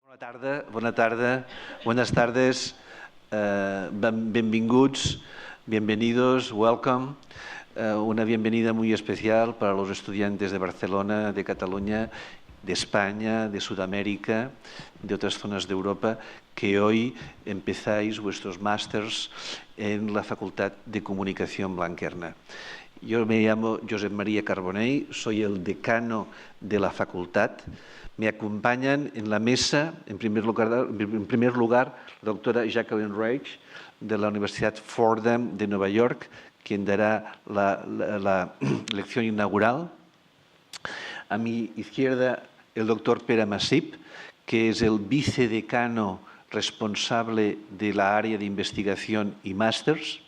Buenas tardes, bienvenidos, welcome. Una bienvenida muy especial para los estudiantes de Barcelona, de Cataluña, de España, de Sudamérica, de otras zonas de Europa, que hoy empezáis vuestros másters en la Facultad de Comunicación Blanquerna. Yo me llamo Josep María Carbonell, soy el decano de la facultad. Me acompañan en la mesa, en primer lugar, la doctora Jacqueline Reich, de la Universidad Fordham de Nueva York, quien dará la lección inaugural. A mi izquierda, el doctor Pere Massip, que es el vicedecano responsable de la área de investigación y másters.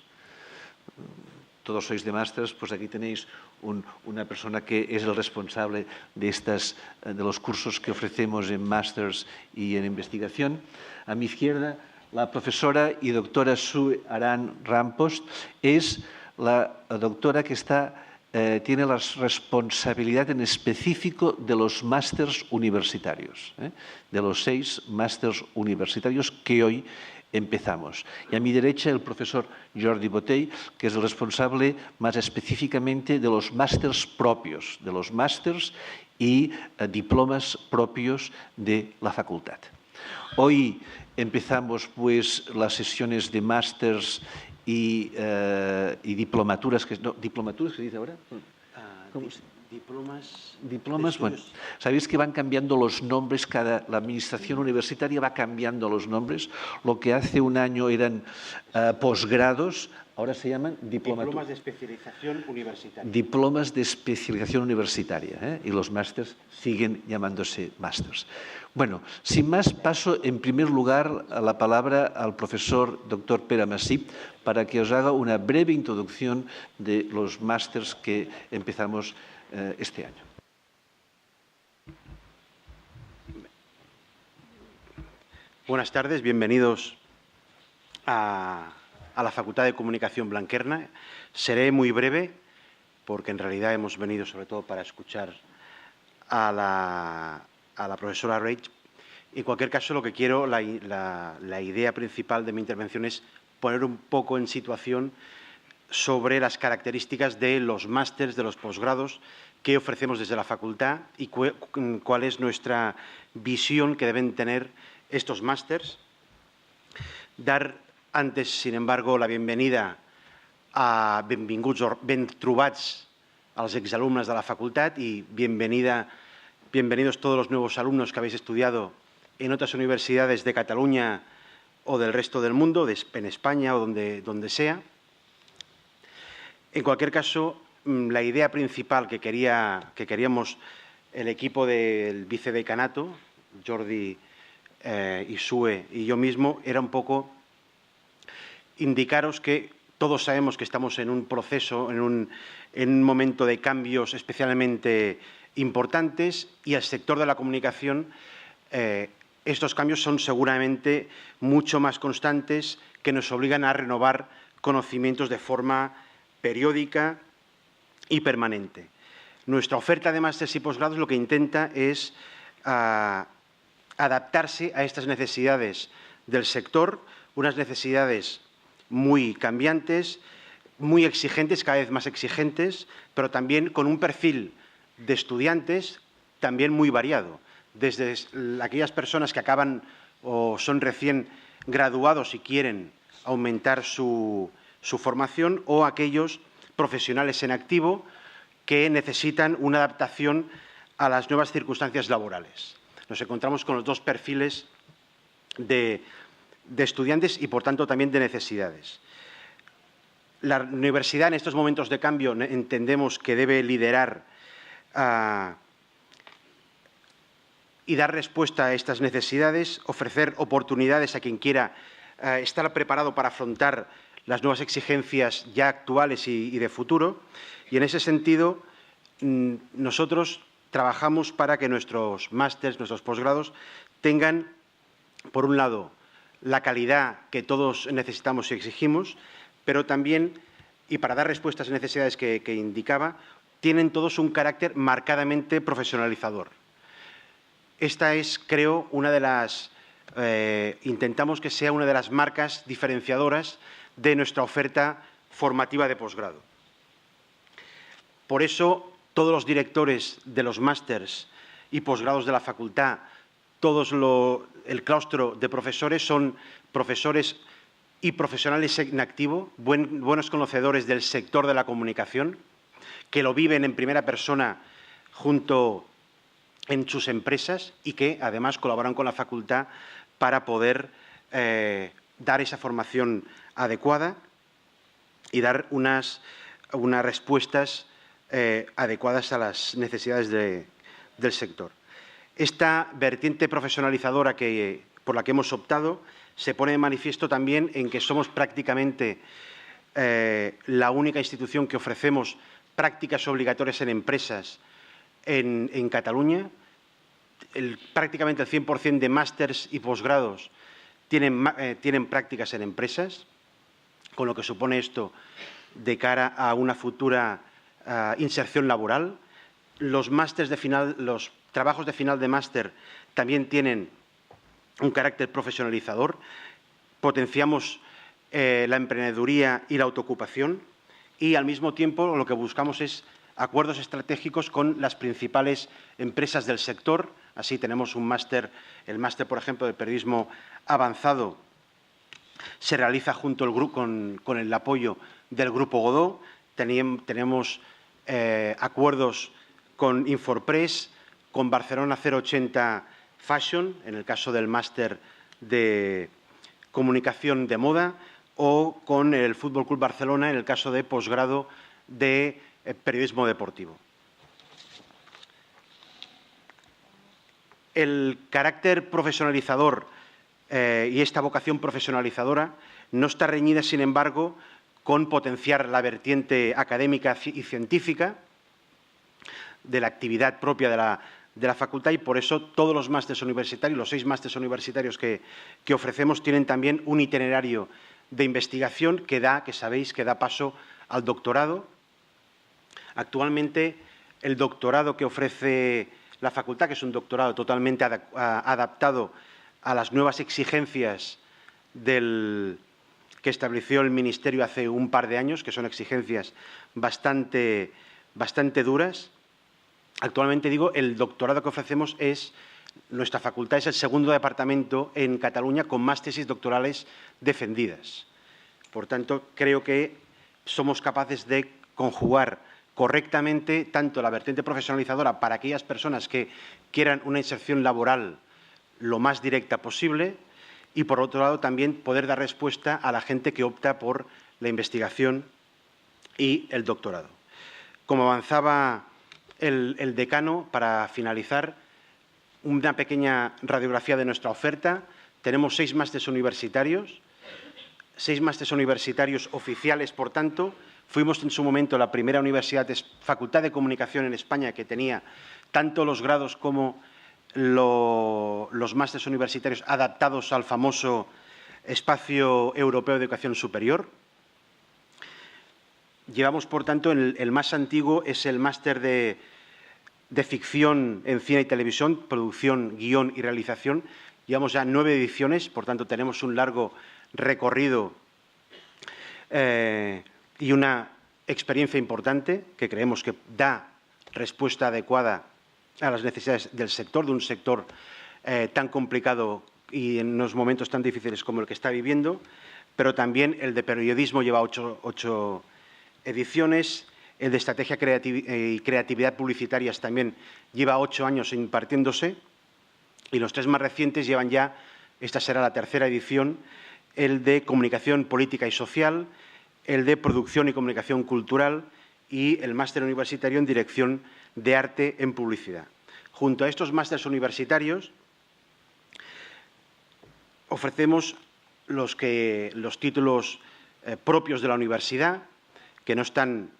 Todos sois de másters, pues aquí tenéis una persona que es el responsable de los cursos que ofrecemos en másters y en investigación. A mi izquierda, la profesora y doctora Sue Aran Rampost es la doctora que tiene la responsabilidad en específico de los másters universitarios, de los 6 másters universitarios que hoy empezamos. Y a mi derecha el profesor Jordi Botell, que es el responsable más específicamente de los másters propios, de los másters y diplomas propios de la facultad. Hoy empezamos pues las sesiones de másters y diplomaturas, ¿diplomaturas se dice ahora? Diplomas, bueno, sabéis que van cambiando los nombres, la administración universitaria va cambiando los nombres. Lo que hace un año eran posgrados, ahora se llaman diplomas de especialización universitaria. Diplomas de especialización universitaria, y los másters siguen llamándose másters. Bueno, sin más, paso en primer lugar a la palabra al profesor doctor Pere Massip para que os haga una breve introducción de los másters que empezamos este año. Buenas tardes, bienvenidos a la Facultad de Comunicación Blanquerna. Seré muy breve porque en realidad hemos venido sobre todo para escuchar a la profesora Reich. En cualquier caso, lo que quiero, la idea principal de mi intervención es poner un poco en situación sobre las características de los másters, de los posgrados que ofrecemos desde la facultad y cuál es nuestra visión que deben tener estos másters. Dar antes, sin embargo, la bienvenida a benvinguts o ben trobats als exalumnes de la facultad y bienvenidos todos los nuevos alumnos que habéis estudiado en otras universidades de Cataluña o del resto del mundo, en España o donde sea. En cualquier caso, la idea principal que queríamos el equipo del vicedecanato, Jordi y Sue y yo mismo, era un poco indicaros que todos sabemos que estamos en un proceso, en un momento de cambios especialmente importantes y al sector de la comunicación estos cambios son seguramente mucho más constantes que nos obligan a renovar conocimientos de forma periódica y permanente. Nuestra oferta de másteres y posgrados lo que intenta es adaptarse a estas necesidades del sector, unas necesidades muy cambiantes, muy exigentes, cada vez más exigentes, pero también con un perfil de estudiantes también muy variado, desde aquellas personas que acaban o son recién graduados y quieren aumentar su formación o aquellos profesionales en activo que necesitan una adaptación a las nuevas circunstancias laborales. Nos encontramos con los dos perfiles de estudiantes y, por tanto, también de necesidades. La universidad en estos momentos de cambio entendemos que debe liderar y dar respuesta a estas necesidades, ofrecer oportunidades a quien quiera estar preparado para afrontar las nuevas exigencias ya actuales y de futuro. Y en ese sentido, nosotros trabajamos para que nuestros másters, nuestros posgrados, tengan, por un lado, la calidad que todos necesitamos y exigimos, pero también, y para dar respuesta a esas necesidades que indicaba, tienen todos un carácter marcadamente profesionalizador. esta es, creo, una de las... intentamos que sea una de las marcas diferenciadoras de nuestra oferta formativa de posgrado. Por eso, todos los directores de los másters y posgrados de la facultad, el claustro de profesores son profesores y profesionales en activo, buenos conocedores del sector de la comunicación, que lo viven en primera persona en sus empresas y que además colaboran con la facultad para poder dar esa formación adecuada y dar unas respuestas adecuadas a las necesidades del sector. Esta vertiente profesionalizadora por la que hemos optado se pone de manifiesto también en que somos prácticamente la única institución que ofrecemos prácticas obligatorias en empresas en Cataluña. Prácticamente el 100% de másters y posgrados tienen prácticas en empresas, con lo que supone esto de cara a una futura inserción laboral. Los trabajos de final de máster también tienen un carácter profesionalizador. Potenciamos la emprendeduría y la autoocupación y, al mismo tiempo, lo que buscamos es acuerdos estratégicos con las principales empresas del sector. Así tenemos el máster, por ejemplo, de periodismo avanzado, se realiza junto al grupo con el apoyo del Grupo Godó. Tenemos acuerdos con Infopress, con Barcelona 080 Fashion, en el caso del máster de comunicación de moda, o con el Fútbol Club Barcelona, en el caso de posgrado de periodismo deportivo. El carácter profesionalizador y esta vocación profesionalizadora no está reñida, sin embargo, con potenciar la vertiente académica y científica de la actividad propia de la facultad, y por eso todos los másteres universitarios, los 6 másteres universitarios que ofrecemos, tienen también un itinerario de investigación que sabéis que da paso al doctorado. Actualmente, el doctorado que ofrece la facultad, que es un doctorado totalmente adaptado a las nuevas exigencias que estableció el Ministerio hace un par de años, que son exigencias bastante duras. Actualmente, el doctorado que ofrecemos nuestra facultad es el segundo departamento en Cataluña con más tesis doctorales defendidas. Por tanto, creo que somos capaces de conjugar correctamente tanto la vertiente profesionalizadora para aquellas personas que quieran una inserción laboral lo más directa posible y, por otro lado, también poder dar respuesta a la gente que opta por la investigación y el doctorado. Como avanzaba el decano, para finalizar, una pequeña radiografía de nuestra oferta. Tenemos 6 másteres universitarios, 6 másteres universitarios oficiales, por tanto. Fuimos en su momento la primera Facultad de Comunicación en España que tenía tanto los grados como los másteres universitarios adaptados al famoso espacio europeo de educación superior. Llevamos, por tanto, el más antiguo es el máster de ficción en cine y televisión, producción, guión y realización. Llevamos ya 9 ediciones, por tanto, tenemos un largo recorrido y una experiencia importante que creemos que da respuesta adecuada a las necesidades del sector, de un sector tan complicado y en unos momentos tan difíciles como el que está viviendo, pero también el de periodismo lleva 8 ediciones, el de estrategia y creatividad publicitarias también lleva 8 años impartiéndose, y los 3 más recientes llevan ya, esta será la 3ª edición, el de comunicación política y social, el de producción y comunicación cultural y el máster universitario en dirección de arte en publicidad. Junto a estos másteres universitarios ofrecemos los títulos propios de la universidad, que no están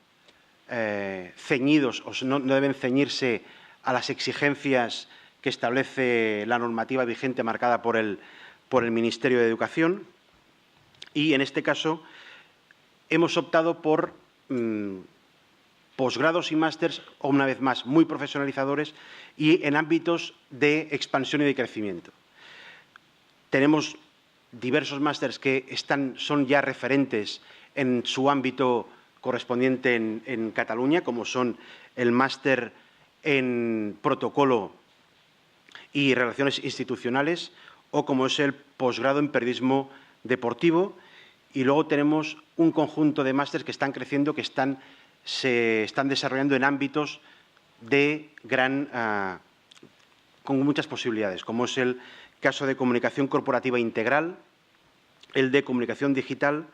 ceñidos o no deben ceñirse a las exigencias que establece la normativa vigente marcada por el Ministerio de Educación, y en este caso hemos optado por posgrados y másters, una vez más, muy profesionalizadores y en ámbitos de expansión y de crecimiento. Tenemos diversos másters que son ya referentes en su ámbito correspondiente en Cataluña, como son el máster en protocolo y relaciones institucionales o como es el posgrado en periodismo deportivo. Y luego tenemos un conjunto de másters que están creciendo, que se están desarrollando en ámbitos de con muchas posibilidades, como es el caso de comunicación corporativa integral, el de comunicación digital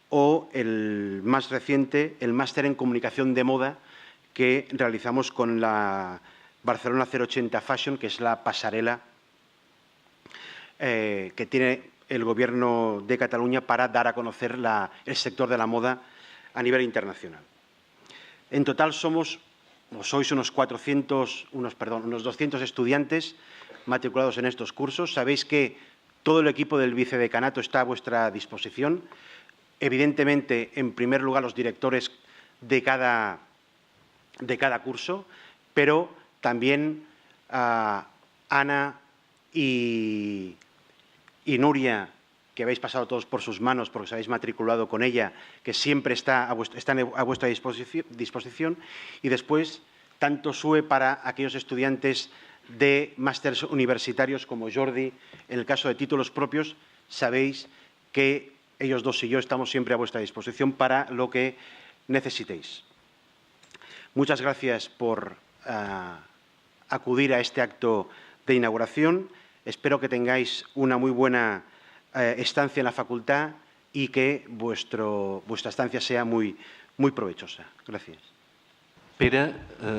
o el más reciente, el máster en comunicación de moda que realizamos con la Barcelona 080 Fashion, que es la pasarela que tiene el Gobierno de Cataluña para dar a conocer el sector de la moda a nivel internacional. En total sois unos 200 estudiantes matriculados en estos cursos. Sabéis que todo el equipo del vicedecanato está a vuestra disposición. Evidentemente, en primer lugar, los directores de cada curso, pero también Ana y Nuria, que habéis pasado todos por sus manos porque os habéis matriculado con ella, que siempre están a vuestra disposición. Y después, tanto SUE para aquellos estudiantes de másters universitarios como Jordi, en el caso de títulos propios, sabéis que ellos dos y yo estamos siempre a vuestra disposición para lo que necesitéis. Muchas gracias por acudir a este acto de inauguración. Espero que tengáis una muy buena estancia en la facultad y que vuestra estancia sea muy provechosa. Gràcies. Pere,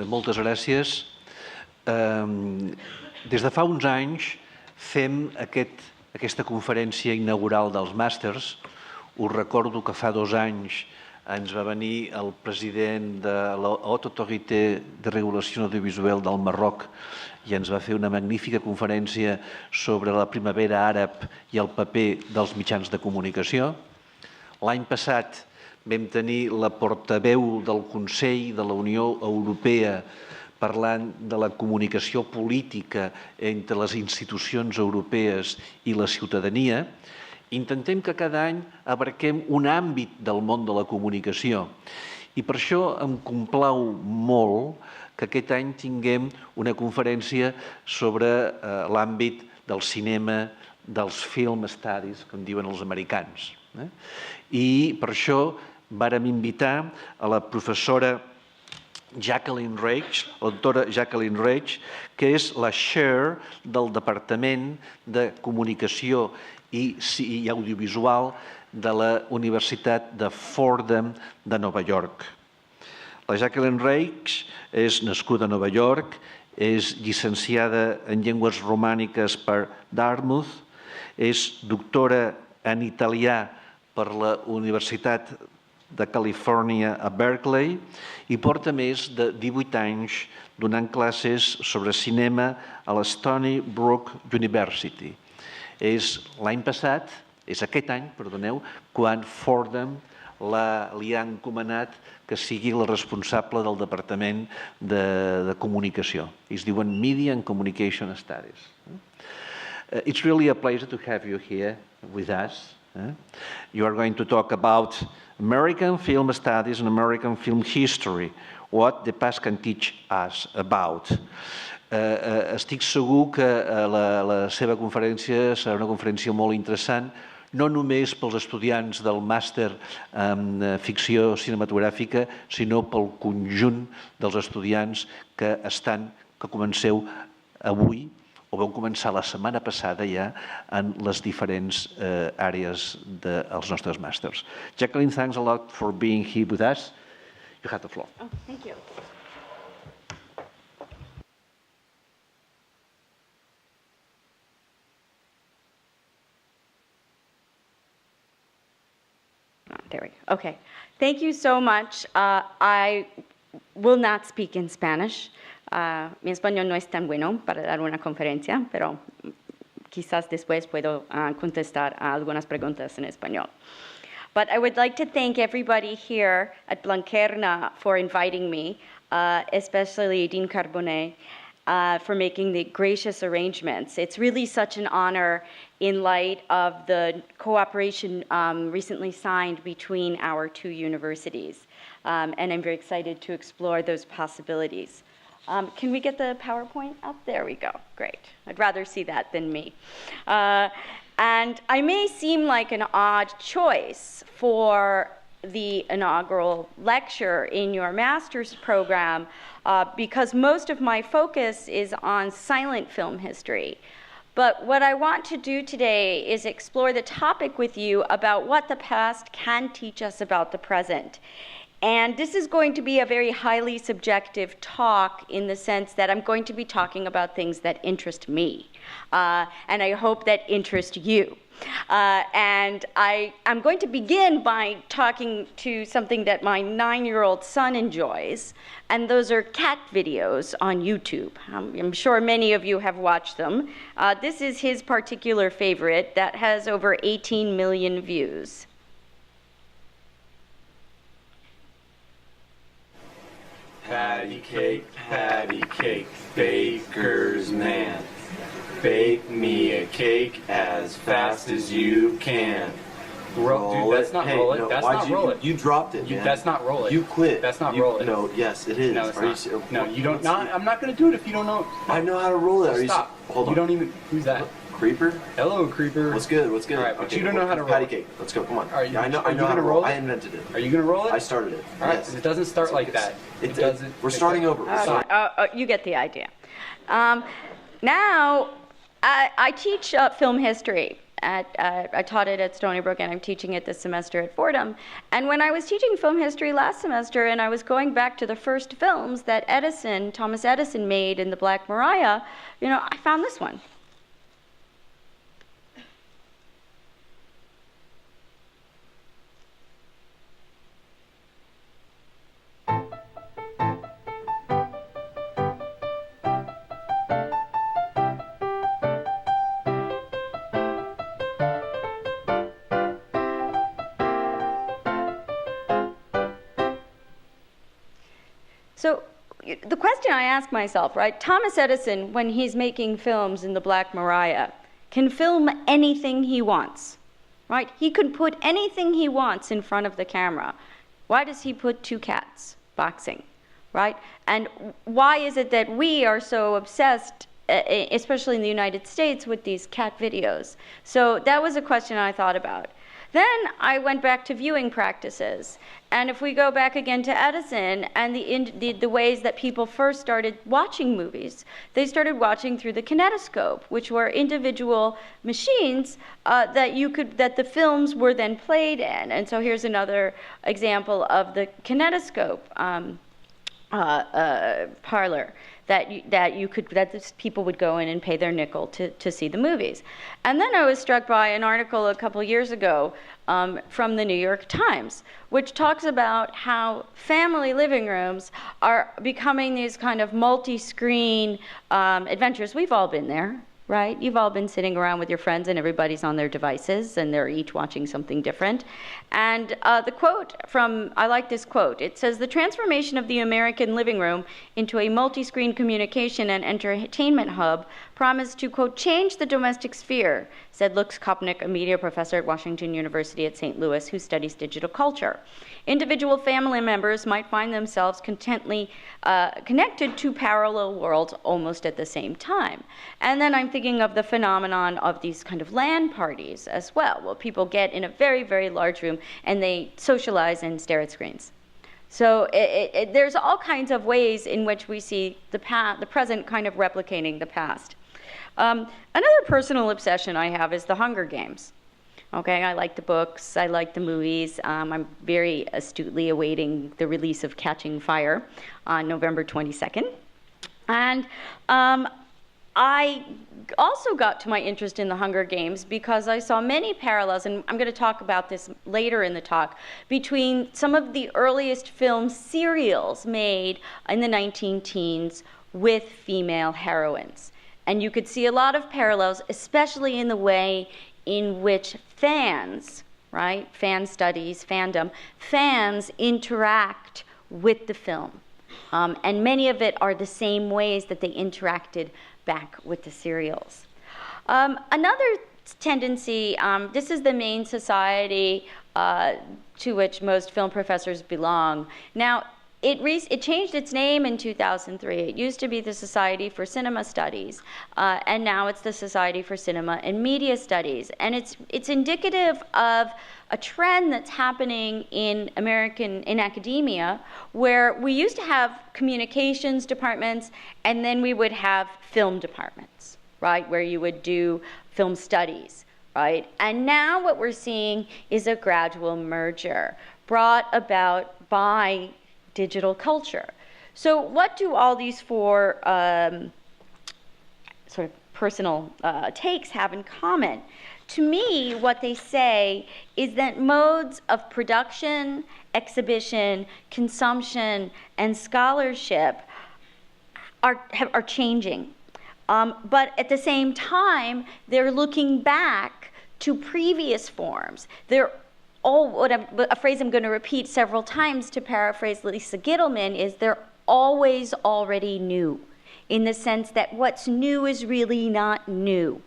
moltes gràcies. Des de fa uns anys fem aquesta conferència inaugural dels màsters. Us recordo que fa 2 anys ens va venir el president de l'Autorité de Regulació Audiovisual del Marroc i ens va fer una magnífica conferència sobre la primavera àrab i el paper dels mitjans de comunicació. L'any passat vam tenir la portaveu del Consell de la Unió Europea parlant de la comunicació política entre les institucions europees i la ciutadania. Intentem que cada any abarquem un àmbit del món de la comunicació i per això em complau molt que aquest any tinguem una conferència sobre l'àmbit del cinema, dels film studies, com diuen els americans. I per això vàrem invitar a la professora Jacqueline Reich, la doctora Jacqueline Reich, que és la chair del departament de comunicació i audiovisual de la Universitat de Fordham de Nova York. La Jacqueline Reich és nascuda a Nova York, és llicenciada en Llengües Romàniques per Dartmouth, és doctora en italià per la Universitat de Califòrnia a Berkeley i porta més de 18 anys donant classes sobre cinema a la Stony Brook University. És aquest any, quan Fordham li ha encomanat que sigui la responsable del Departament de Comunicació. Es diuen Media and Communication Studies. It's really a pleasure to have you here with us. You are going to talk about American film studies and American film history, what the past can teach us about. Estic segur que la seva conferència serà una conferència molt interessant, no només pels estudiants del màster en ficció cinematogràfica, sinó pel conjunt dels estudiants que comenceu avui o vau començar la setmana passada ja en les diferents àrees dels nostres màsters. Jacqueline, thanks a lot for being here with us. You have the floor. Oh, thank you. There we go. Okay. Thank you so much. I will not speak in Spanish. Mi español no es tan bueno para dar una conferencia, pero quizás después puedo contestar a algunas preguntas en español. But I would like to thank everybody here at Blanquerna for inviting me, especially Dean Carbonet, for making the gracious arrangements. It's really such an honor in light of the cooperation recently signed between our two universities. And I'm very excited to explore those possibilities. Can we get the PowerPoint up? There we go. Great. I'd rather see that than me. And I may seem like an odd choice for the inaugural lecture in your master's program because most of my focus is on silent film history. But what I want to do today is explore the topic with you about what the past can teach us about the present. And this is going to be a very highly subjective talk in the sense that I'm going to be talking about things that interest me. And I hope that interest you. And I'm going to begin by talking to something that my 9-year-old son enjoys, and those are cat videos on YouTube. I'm sure many of you have watched them. This is his particular favorite that has over 18 million views. Patty cake, baker's man. Bake me a cake as fast as you can. Dude, that's not roll it. No, that's not roll it. You dropped it, man. That's not roll it. You quit. That's not roll it. No, yes, it is. No, it's Are not. you, No, you don't. No, I'm not going to do it if you don't know. I know how to roll it. Are Stop. Hold on. You don't even. Who's that? Creeper? Hello, creeper. What's good? What's good? All right, but Okay, you don't know how to roll patty it. cake. Let's go. Come on. Are you, I know. are I you know how gonna to roll I it? invented it. Are you going to roll it? I started it. All right. Yes. It doesn't start like that. It doesn't. We're starting over. You get the idea. Now, I teach film history. I taught it at Stony Brook, and I'm teaching it this semester at Fordham. And when I was teaching film history last semester, and I was going back to the first films that Thomas Edison made in the Black Maria, I found this one. So the question I ask myself, right? Thomas Edison, when he's making films in the Black Maria, can film anything he wants, right? He can put anything he wants in front of the camera. Why does he put two cats boxing, right? And why is it that we are so obsessed, especially in the United States, with these cat videos? So that was a question I thought about. Then I went back to viewing practices. And if we go back again to Edison and the ways that people first started watching movies, they started watching through the kinetoscope, which were individual machines that the films were then played in. And so here's another example of the kinetoscope parlor that people would go in and pay their nickel to see the movies. And then I was struck by an article a couple years ago from the New York Times, which talks about how family living rooms are becoming these kind of multi-screen adventures. We've all been there, right? You've all been sitting around with your friends and everybody's on their devices and they're each watching something different. And the quote I like this quote. It says, "The transformation of the American living room into a multi-screen communication and entertainment hub promised to, quote, change the domestic sphere," said Lux Kopnick, a media professor at Washington University at St. Louis who studies digital culture. Individual family members might find themselves connected to parallel worlds almost at the same time. And then I'm thinking of the phenomenon of these kind of LAN parties as well. Well, people get in a very, very large room and they socialize and stare at screens. So there's all kinds of ways in which we see the present kind of replicating the past. Another personal obsession I have is the Hunger Games. Okay, I like the books, I like the movies. I'm very astutely awaiting the release of Catching Fire on November 22nd. And I also got to my interest in the Hunger Games because I saw many parallels, and I'm going to talk about this later in the talk, between some of the earliest film serials made in the 19-teens with female heroines. And you could see a lot of parallels, especially in the way in which fans right? Fan studies, fandom. Fans interact with the film. And many of it are the same ways that they interacted back with the serials. Another tendency, this is the main society to which most film professors belong. Now, it changed its name in 2003. It used to be the Society for Cinema Studies, and now it's the Society for Cinema and Media Studies. And it's indicative of a trend that's happening in academia, where we used to have communications departments, and then we would have film departments, right, where you would do film studies, right? And now what we're seeing is a gradual merger brought about by digital culture. So what do all these four sort of personal takes have in common? To me, what they say is that modes of production, exhibition, consumption, and scholarship are changing. But at the same time, they're looking back to previous forms. They're a phrase I'm going to repeat several times to paraphrase Lisa Gittleman is they're always already new, in the sense that what's new is really not new.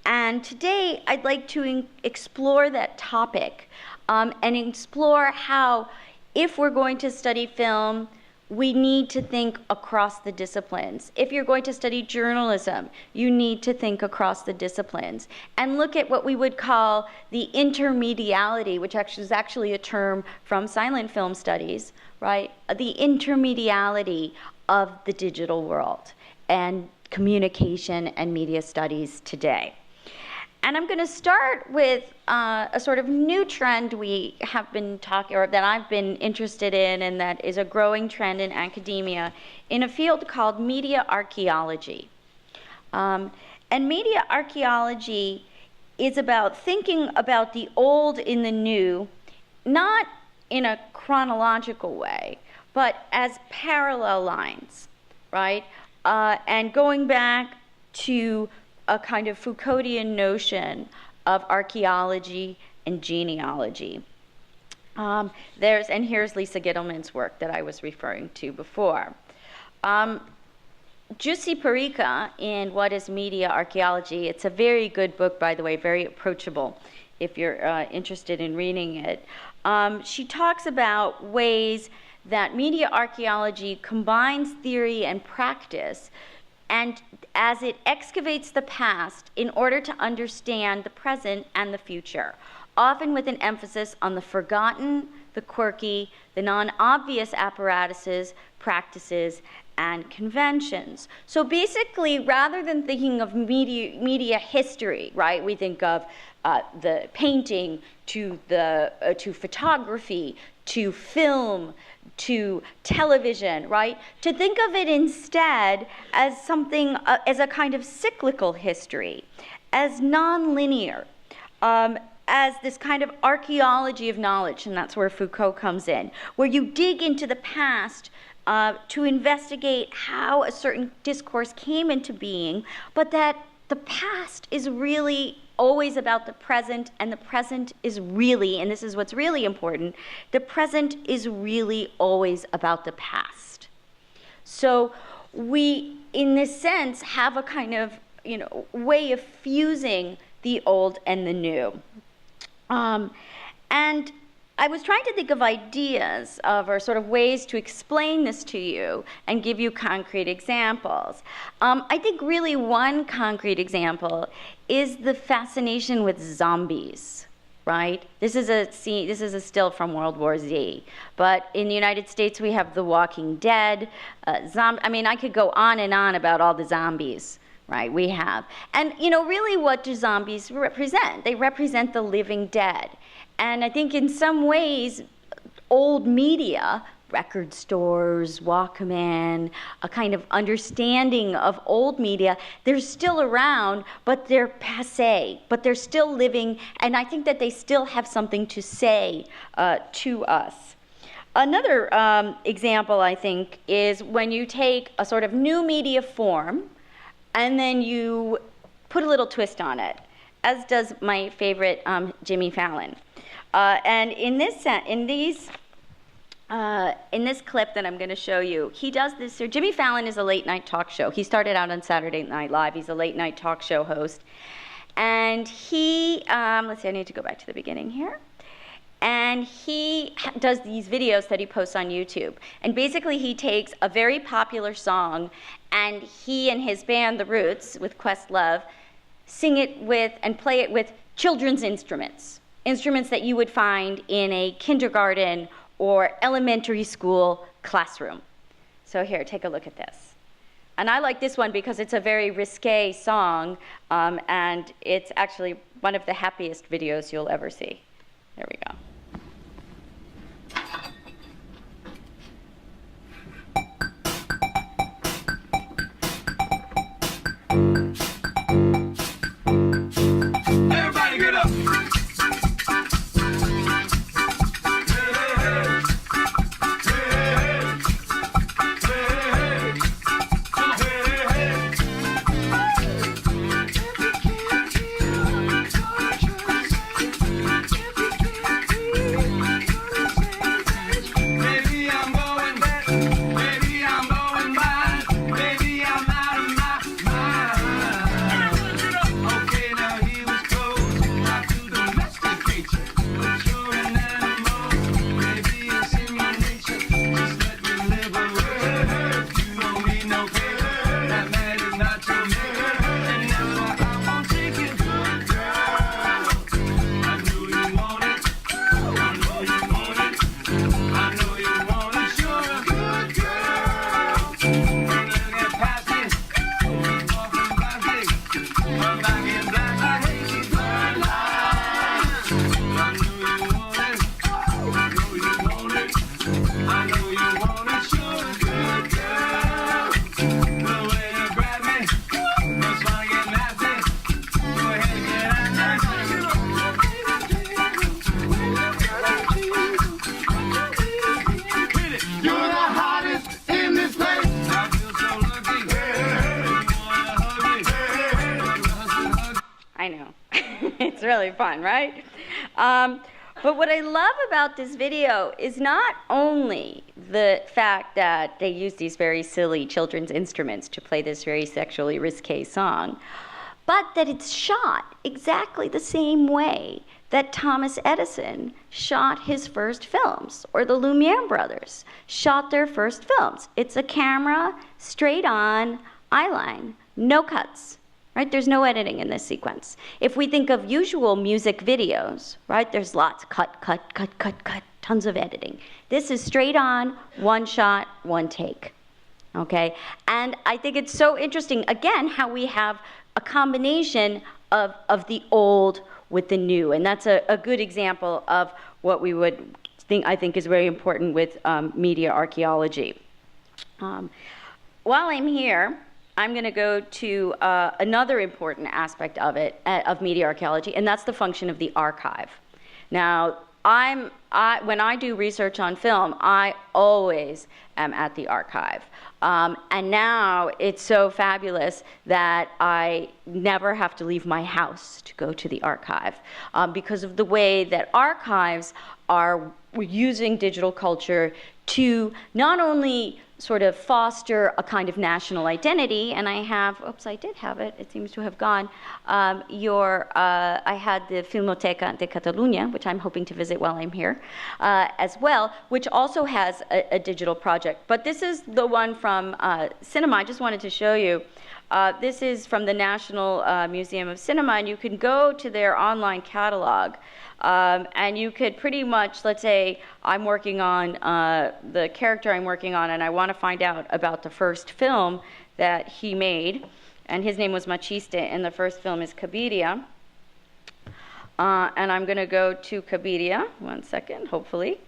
And today I'd like to explore that topic and explore how, if we're going to study film, we need to think across the disciplines. If you're going to study journalism, you need to think across the disciplines and look at what we would call the intermediality, which is actually a term from silent film studies, right? The intermediality of the digital world and communication and media studies today. And I'm going to start with a sort of new trend we have been talking, or that I've been interested in, and that is a growing trend in academia in a field called media archaeology. And media archaeology is about thinking about the old in the new, not in a chronological way, but as parallel lines, right? And going back to a kind of Foucauldian notion of archaeology and genealogy. And here's Lisa Gittleman's work that I was referring to before. Giussi Perica in What is Media Archaeology, it's a very good book, by the way, very approachable if you're interested in reading it. She talks about ways that media archaeology combines theory and practice, and as it excavates the past in order to understand the present and the future, often with an emphasis on the forgotten, the quirky, the non-obvious apparatuses, practices, and conventions. So basically, rather than thinking of media history, right, we think of the painting to photography, to film, to television, right? To think of it instead as something, as a kind of cyclical history, as non-linear, as this kind of archaeology of knowledge, and that's where Foucault comes in, where you dig into the past to investigate how a certain discourse came into being, but that the past is really always about the present, and the present is really, and this is what's really important, the present is really always about the past. So we, in this sense, have a kind of, way of fusing the old and the new. And I was trying to think of ideas or sort of ways to explain this to you and give you concrete examples. I think really one concrete example is the fascination with zombies, right? This is a still from World War Z. But in the United States, we have The Walking Dead. I could go on and on about all the zombies, right, we have. And, really what do zombies represent? They represent the living dead. And I think in some ways, old media, record stores, Walkman, a kind of understanding of old media, they're still around, but they're passé, but they're still living, and I think that they still have something to say to us. Another example, I think, is when you take a sort of new media form, and then you put a little twist on it, as does my favorite Jimmy Fallon. And in this clip that I'm going to show you, he does this. So Jimmy Fallon is a late night talk show. He started out on Saturday Night Live. He's a late night talk show host. And he, let's see, I need to go back to the beginning here. And he does these videos that he posts on YouTube. And basically he takes a very popular song and he and his band, The Roots, with Questlove, sing it with and play it with children's instruments. Instruments that you would find in a kindergarten or elementary school classroom. So here, take a look at this. And I like this one because it's a very risque song, and it's actually one of the happiest videos you'll ever see. There we go. Everybody get up. Really fun, right? But what I love about this video is not only the fact that they use these very silly children's instruments to play this very sexually risque song, but that it's shot exactly the same way that Thomas Edison shot his first films, or the Lumiere brothers shot their first films. It's a camera, straight on, eyeline, no cuts. Right? There's no editing in this sequence. If we think of usual music videos, right, there's lots, cut, tons of editing. This is straight on, one shot, one take, okay? And I think it's so interesting, again, how we have a combination of the old with the new, and that's a good example of what we would think, I think is very important with media archaeology. While I'm here, I'm going to go to another important aspect of it, of media archaeology, and that's the function of the archive. Now, when I do research on film, I always am at the archive. And now it's so fabulous that I never have to leave my house to go to the archive because of the way that archives are using digital culture to not only sort of foster a kind of national identity, and I have, oops, I did have it seems to have gone, I had the Filmoteca de Catalunya, which I'm hoping to visit while I'm here, as well, which also has a digital project. But this is the one from cinema. I just wanted to show you. This is from the National Museum of Cinema, and you can go to their online catalog. And you could pretty much, let's say I'm working on the character I'm working on, and I want to find out about the first film that he made, and his name was Machiste, and the first film is Cabiria. And I'm going to go to Cabiria, 1 second, hopefully.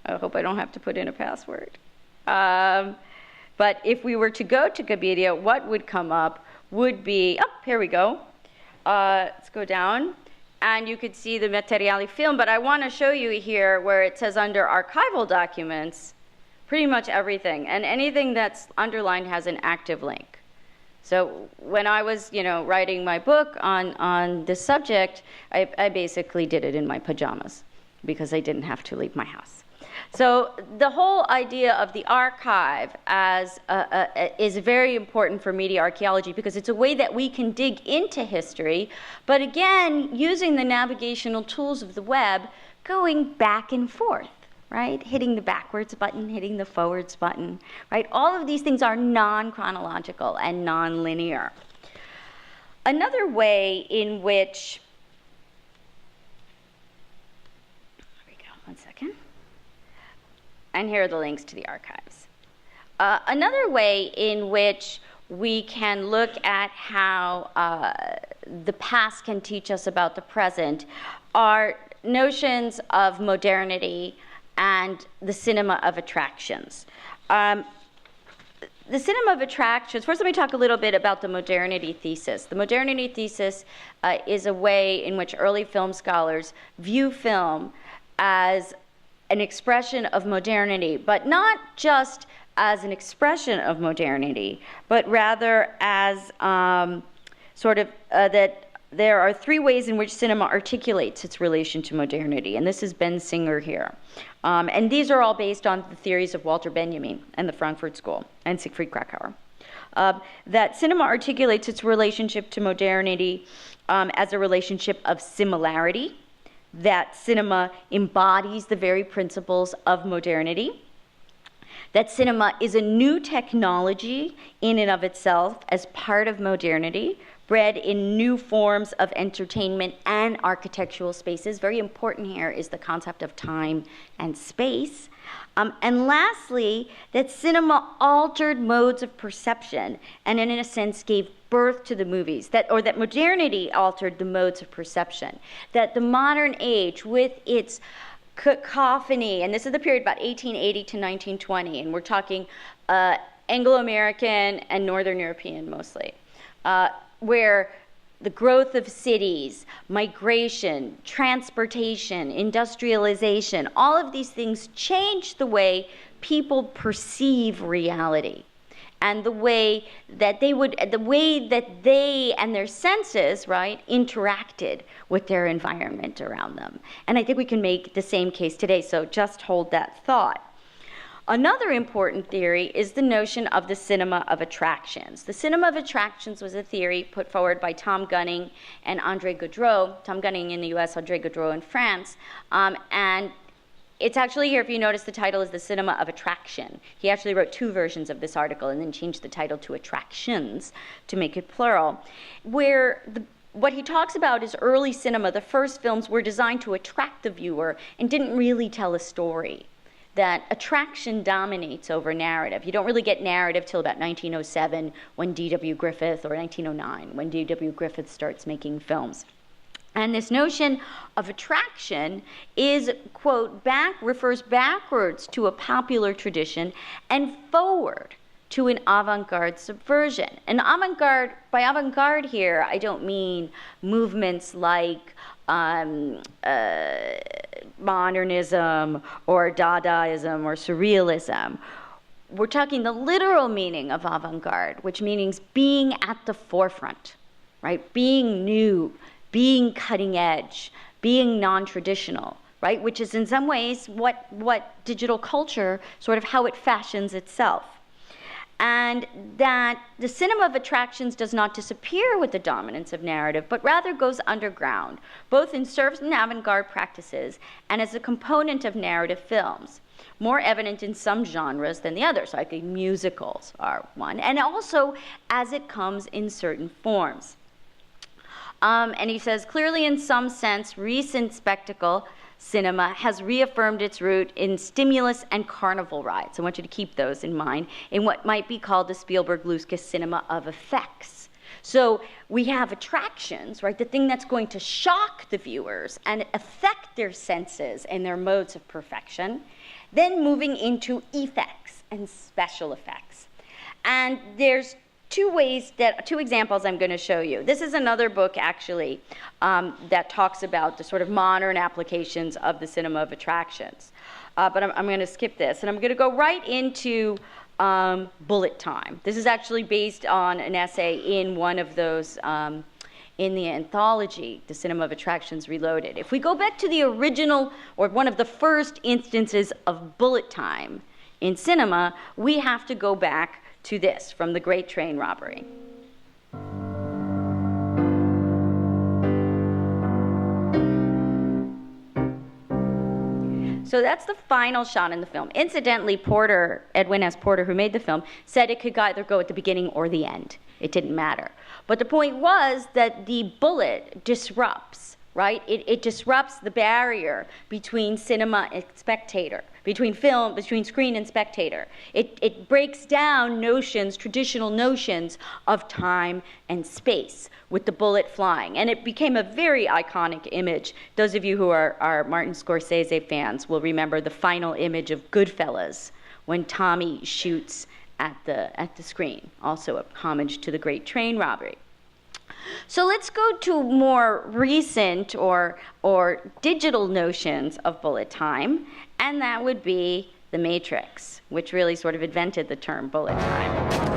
I hope I don't have to put in a password. But if we were to go to Cabiria, what would come up would be, oh, here we go. Let's go down. And you could see the Materiali film, but I want to show you here where it says under archival documents, pretty much everything. And anything that's underlined has an active link. So when I was, writing my book on this subject, I basically did it in my pajamas because I didn't have to leave my house. So the whole idea of the archive is very important for media archaeology because it's a way that we can dig into history, but again, using the navigational tools of the web, going back and forth, right? Hitting the backwards button, hitting the forwards button, right? All of these things are non-chronological and non-linear. Another way in which, there we go, one second. And here are the links to the archives. Another way in which we can look at how the past can teach us about the present are notions of modernity and the cinema of attractions. The cinema of attractions, first let me talk a little bit about the modernity thesis. The modernity thesis is a way in which early film scholars view film as an expression of modernity, but not just as an expression of modernity, but rather as that there are three ways in which cinema articulates its relation to modernity, and this is Ben Singer here. And these are all based on the theories of Walter Benjamin and the Frankfurt School and Siegfried Kracauer. That cinema articulates its relationship to modernity as a relationship of similarity, that cinema embodies the very principles of modernity, that cinema is a new technology in and of itself as part of modernity, bred in new forms of entertainment and architectural spaces. Very important here is the concept of time and space. And lastly, that cinema altered modes of perception and in a sense gave birth to the movies, that modernity altered the modes of perception, that the modern age with its cacophony, and this is the period about 1880 to 1920, and we're talking Anglo-American and Northern European mostly, where the growth of cities, migration, transportation, industrialization, all of these things change the way people perceive reality and the way that they and their senses, right, interacted with their environment around them. And I think we can make the same case today, so just hold that thought. Another important theory is the notion of the cinema of attractions. The cinema of attractions was a theory put forward by Tom Gunning and André Gaudreau, Tom Gunning in the US, André Gaudreau in France, and it's actually here, if you notice, the title is The Cinema of Attraction. He actually wrote two versions of this article and then changed the title to Attractions to make it plural, where what he talks about is early cinema. The first films were designed to attract the viewer and didn't really tell a story. That attraction dominates over narrative. You don't really get narrative till about 1907 when D.W. Griffith, or 1909 when D.W. Griffith starts making films. And this notion of attraction is, quote, refers backwards to a popular tradition and forward to an avant-garde subversion. And avant-garde, by avant-garde here, I don't mean movements like modernism or Dadaism or surrealism. We're talking the literal meaning of avant-garde, which means being at the forefront, right? Being new, being cutting edge, being non-traditional, right? Which is in some ways what digital culture, sort of how it fashions itself. And that the cinema of attractions does not disappear with the dominance of narrative, but rather goes underground, both in certain avant-garde practices and as a component of narrative films, more evident in some genres than the others. So I think musicals are one, and also as it comes in certain forms. And he says, clearly in some sense, recent spectacle cinema has reaffirmed its root in stimulus and carnival rides. I want you to keep those in mind in what might be called the Spielberg-Lukas cinema of effects. So we have attractions, right? The thing that's going to shock the viewers and affect their senses and their modes of perfection, then moving into effects and special effects. And there's two examples I'm going to show you. This is another book, actually, that talks about the sort of modern applications of the cinema of attractions. But I'm going to skip this, and I'm going to go right into bullet time. This is actually based on an essay in one of those, in the anthology, The Cinema of Attractions Reloaded. If we go back to the original, or one of the first instances of bullet time in cinema, we have to go back to this, from The Great Train Robbery. So that's the final shot in the film. Incidentally, Porter, Edwin S. Porter, who made the film, said it could either go at the beginning or the end. It didn't matter. But the point was that the bullet disrupts, right? It disrupts the barrier between cinema and spectator, between film, between screen and spectator. It breaks down notions, traditional notions of time and space with the bullet flying. And it became a very iconic image. Those of you who are Martin Scorsese fans will remember the final image of Goodfellas when Tommy shoots at the screen, also a homage to the Great Train Robbery. So let's go to more recent or digital notions of bullet time, and that would be The Matrix, which really sort of invented the term bullet time.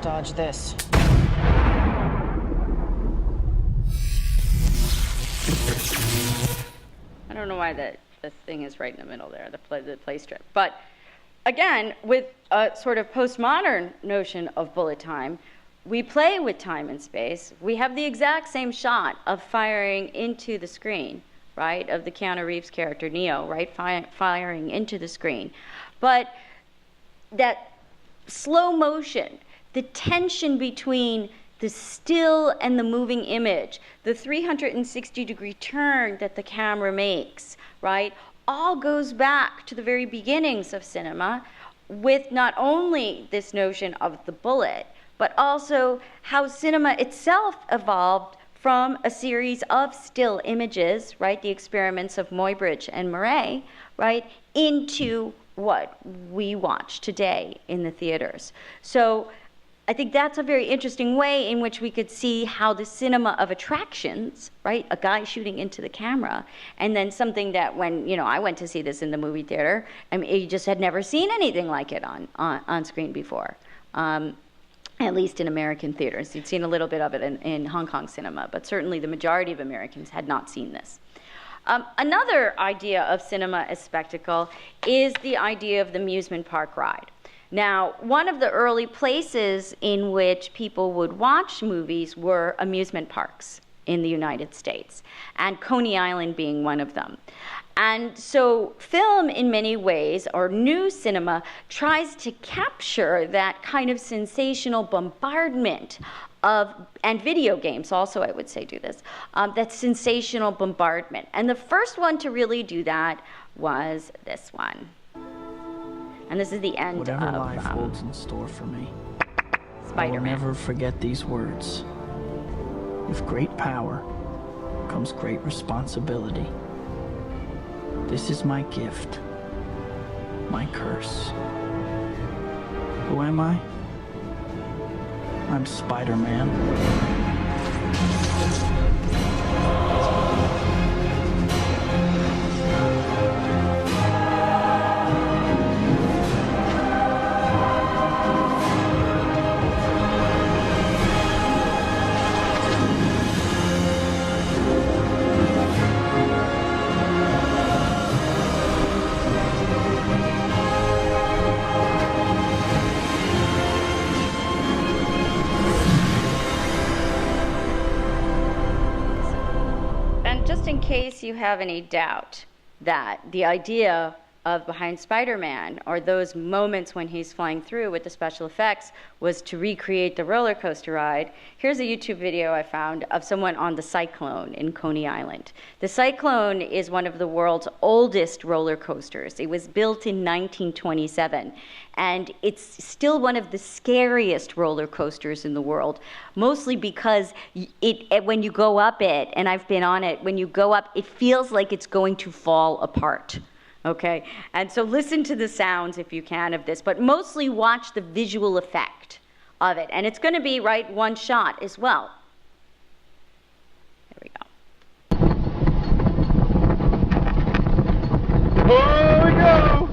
Dodge this. I don't know why the thing is right in the middle there, the play strip. But again, with a sort of postmodern notion of bullet time, we play with time and space. We have the exact same shot of firing into the screen, right, of the Keanu Reeves character, Neo, right, firing into the screen. But that slow motion, the tension between the still and the moving image, the 360-degree turn that the camera makes, right, all goes back to the very beginnings of cinema with not only this notion of the bullet, but also how cinema itself evolved from a series of still images, right, the experiments of Muybridge and Murray, right, into what we watch today in the theaters. So I think that's a very interesting way in which we could see how the cinema of attractions, right, a guy shooting into the camera, and then something that when, you know, I went to see this in the movie theater, I mean, you just had never seen anything like it on screen before, at least in American theaters. You'd seen a little bit of it in Hong Kong cinema, but certainly the majority of Americans had not seen this. Another idea of cinema as spectacle is the idea of the amusement park ride. Now, one of the early places in which people would watch movies were amusement parks in the United States, and Coney Island being one of them. And so film, in many ways, or new cinema, tries to capture that kind of sensational bombardment of, and video games also, I would say, do this, that sensational bombardment. And the first one to really do that was this one. And this is the end Whatever of life holds in store for me, Spider-Man. I will never forget these words. With great power comes great responsibility. This is my gift, my curse. Who am I? I'm Spider-Man. In case you have any doubt that the idea of behind Spider-Man, or those moments when he's flying through with the special effects, was to recreate the roller coaster ride. Here's a YouTube video I found of someone on the Cyclone in Coney Island. The Cyclone is one of the world's oldest roller coasters. It was built in 1927, and it's still one of the scariest roller coasters in the world, mostly because when you go up it, and I've been on it, when you go up, it feels like it's going to fall apart. Okay, and so listen to the sounds if you can of this, but mostly watch the visual effect of it. And it's going to be, right, one shot as well. There we go. Here we go!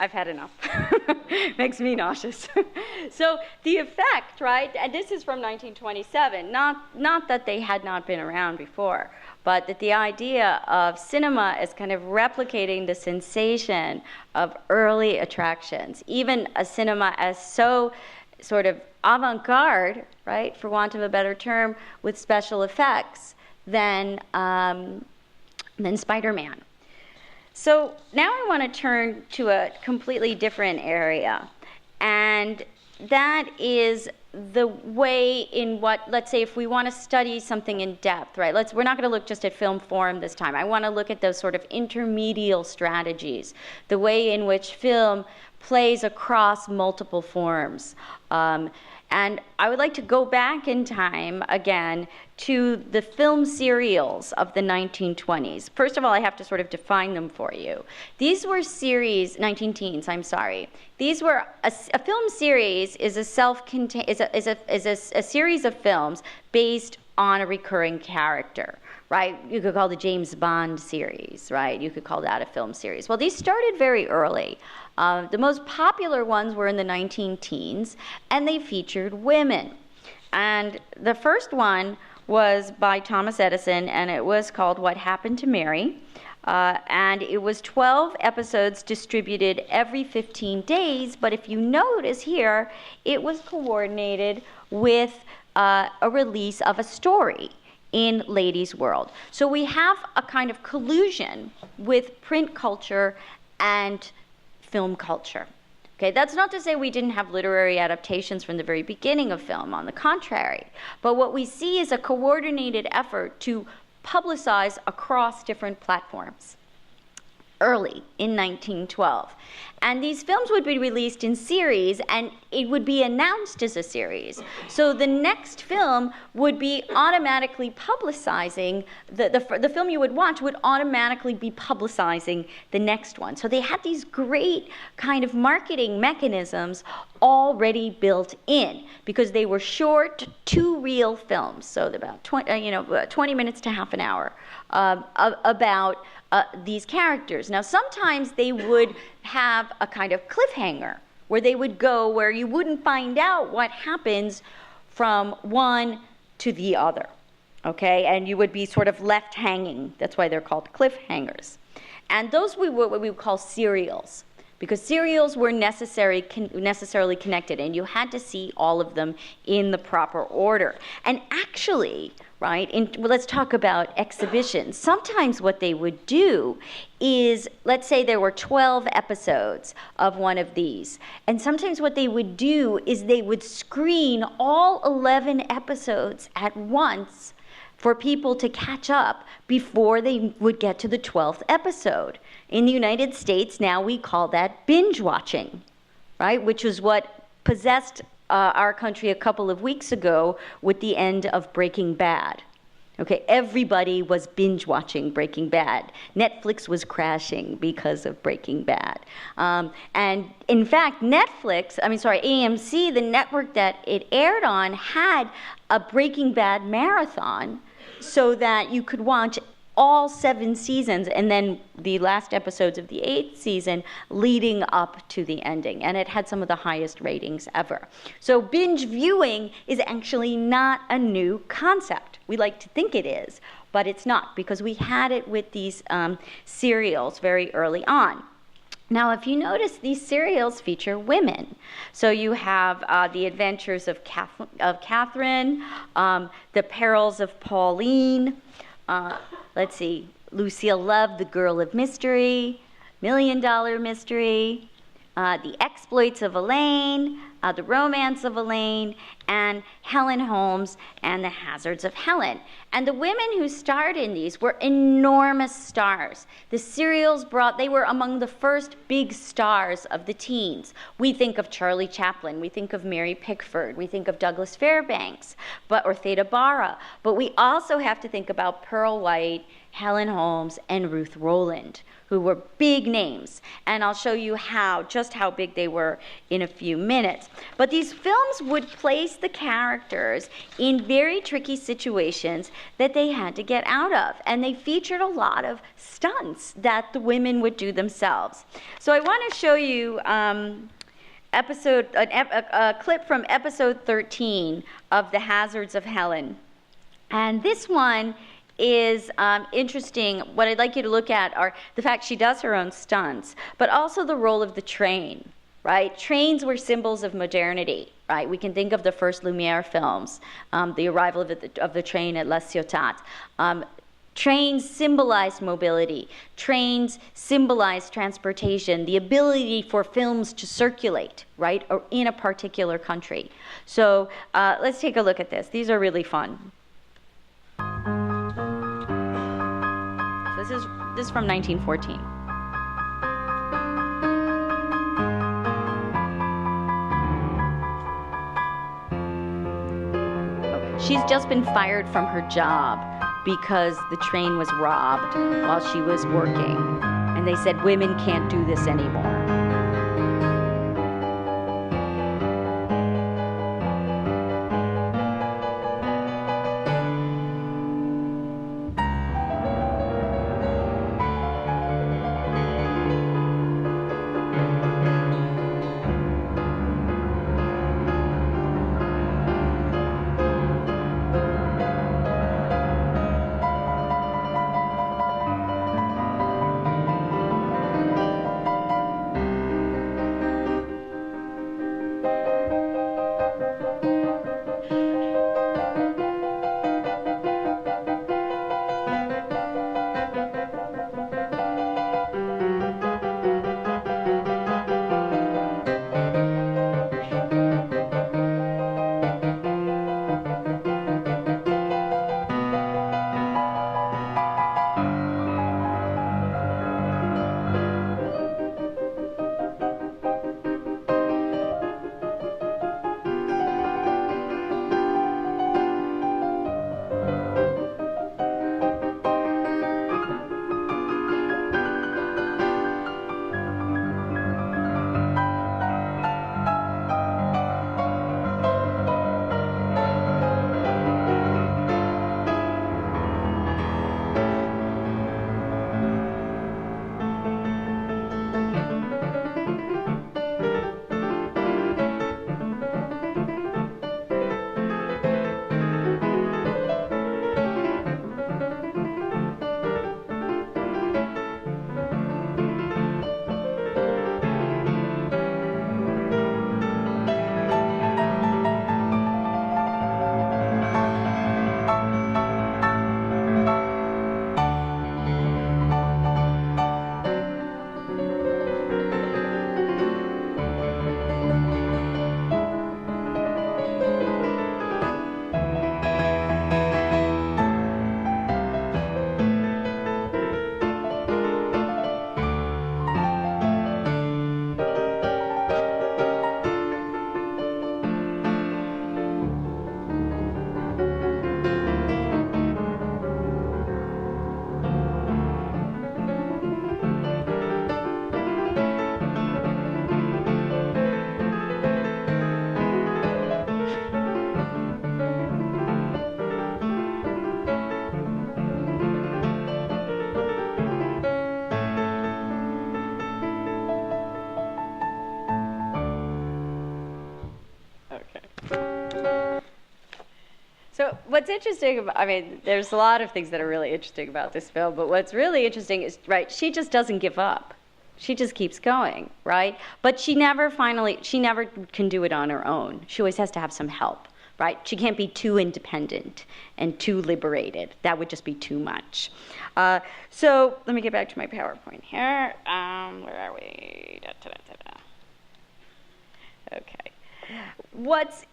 I've had enough. Makes me nauseous. So the effect, right, and this is from 1927, not that they had not been around before, but that the idea of cinema is kind of replicating the sensation of early attractions, even a cinema as so sort of avant-garde, right, for want of a better term, with special effects than Spider-Man. So now I want to turn to a completely different area, and that is the way in what, let's say, if we want to study something in depth, right? We're not going to look just at film form this time. I want to look at those sort of intermedial strategies, the way in which film plays across multiple forms. And I would like to go back in time again to the film serials of the 1920s. First of all, I have to sort of define them for you. These were series, 19 teens, I'm sorry. These were, a film series is a series of films based on a recurring character, right? You could call the James Bond series, right? You could call that a film series. Well, these started very early. The most popular ones were in the 19-teens, and they featured women. And the first one was by Thomas Edison, and it was called What Happened to Mary. And it was 12 episodes distributed every 15 days, but if you notice here, it was coordinated with a release of a story in Ladies' World. So we have a kind of collusion with print culture and film culture. Okay, that's not to say we didn't have literary adaptations from the very beginning of film, on the contrary. But what we see is a coordinated effort to publicize across different platforms early in 1912. And these films would be released in series, and it would be announced as a series. So the next film would be automatically publicizing, the film you would watch would automatically be publicizing the next one. So they had these great kind of marketing mechanisms already built in, because they were short, two-reel films, so about 20 minutes to half an hour, about these characters. Now, sometimes they would have a kind of cliffhanger where they would go where you wouldn't find out what happens from one to the other, okay? And you would be sort of left hanging. That's why they're called cliffhangers. And those were what we would call serials, because serials were necessarily connected, and you had to see all of them in the proper order. And actually, right, let's talk about exhibitions. Sometimes what they would do is, let's say there were 12 episodes of one of these, and sometimes what they would do is they would screen all 11 episodes at once for people to catch up before they would get to the 12th episode. In the United States, now we call that binge watching, right? Which is what possessed our country a couple of weeks ago with the end of Breaking Bad. Okay, everybody was binge watching Breaking Bad. Netflix was crashing because of Breaking Bad. And in fact, AMC, the network that it aired on, had a Breaking Bad marathon so that you could watch all 7 seasons and then the last episodes of the 8th season leading up to the ending. And it had some of the highest ratings ever. So binge viewing is actually not a new concept. We like to think it is, but it's not, because we had it with these serials very early on. Now, if you notice, these serials feature women. So you have The Adventures of Catherine, The Perils of Pauline, let's see, Lucille Love, The Girl of Mystery, $1 Million Mystery, The Exploits of Elaine, The Romance of Elaine, and Helen Holmes and The Hazards of Helen. And the women who starred in these were enormous stars. The serials they were among the first big stars of the teens. We think of Charlie Chaplin, we think of Mary Pickford, we think of Douglas Fairbanks, or Theda Bara. But we also have to think about Pearl White, Helen Holmes, and Ruth Rowland, who were big names. And I'll show you just how big they were in a few minutes. But these films would place the characters in very tricky situations that they had to get out of. And they featured a lot of stunts that the women would do themselves. So I want to show you a clip from episode 13 of The Hazards of Helen. And this one is interesting. What I'd like you to look at are the fact she does her own stunts, but also the role of the train, right? Trains were symbols of modernity, right? We can think of the first Lumiere films, the arrival of the train at La Ciotat. Trains symbolized mobility. Trains symbolized transportation, the ability for films to circulate, right, or in a particular country. So let's take a look at this. These are really fun. This is from 1914. She's just been fired from her job because the train was robbed while she was working. And they said, women can't do this anymore. what's interesting about, I mean, there's a lot of things that are really interesting about this film, but what's really interesting is, right, she just doesn't give up. She just keeps going, right? But she never can do it on her own. She always has to have some help, right? She can't be too independent and too liberated. That would just be too much. So let me get back to my PowerPoint here. Where are we? Okay. What's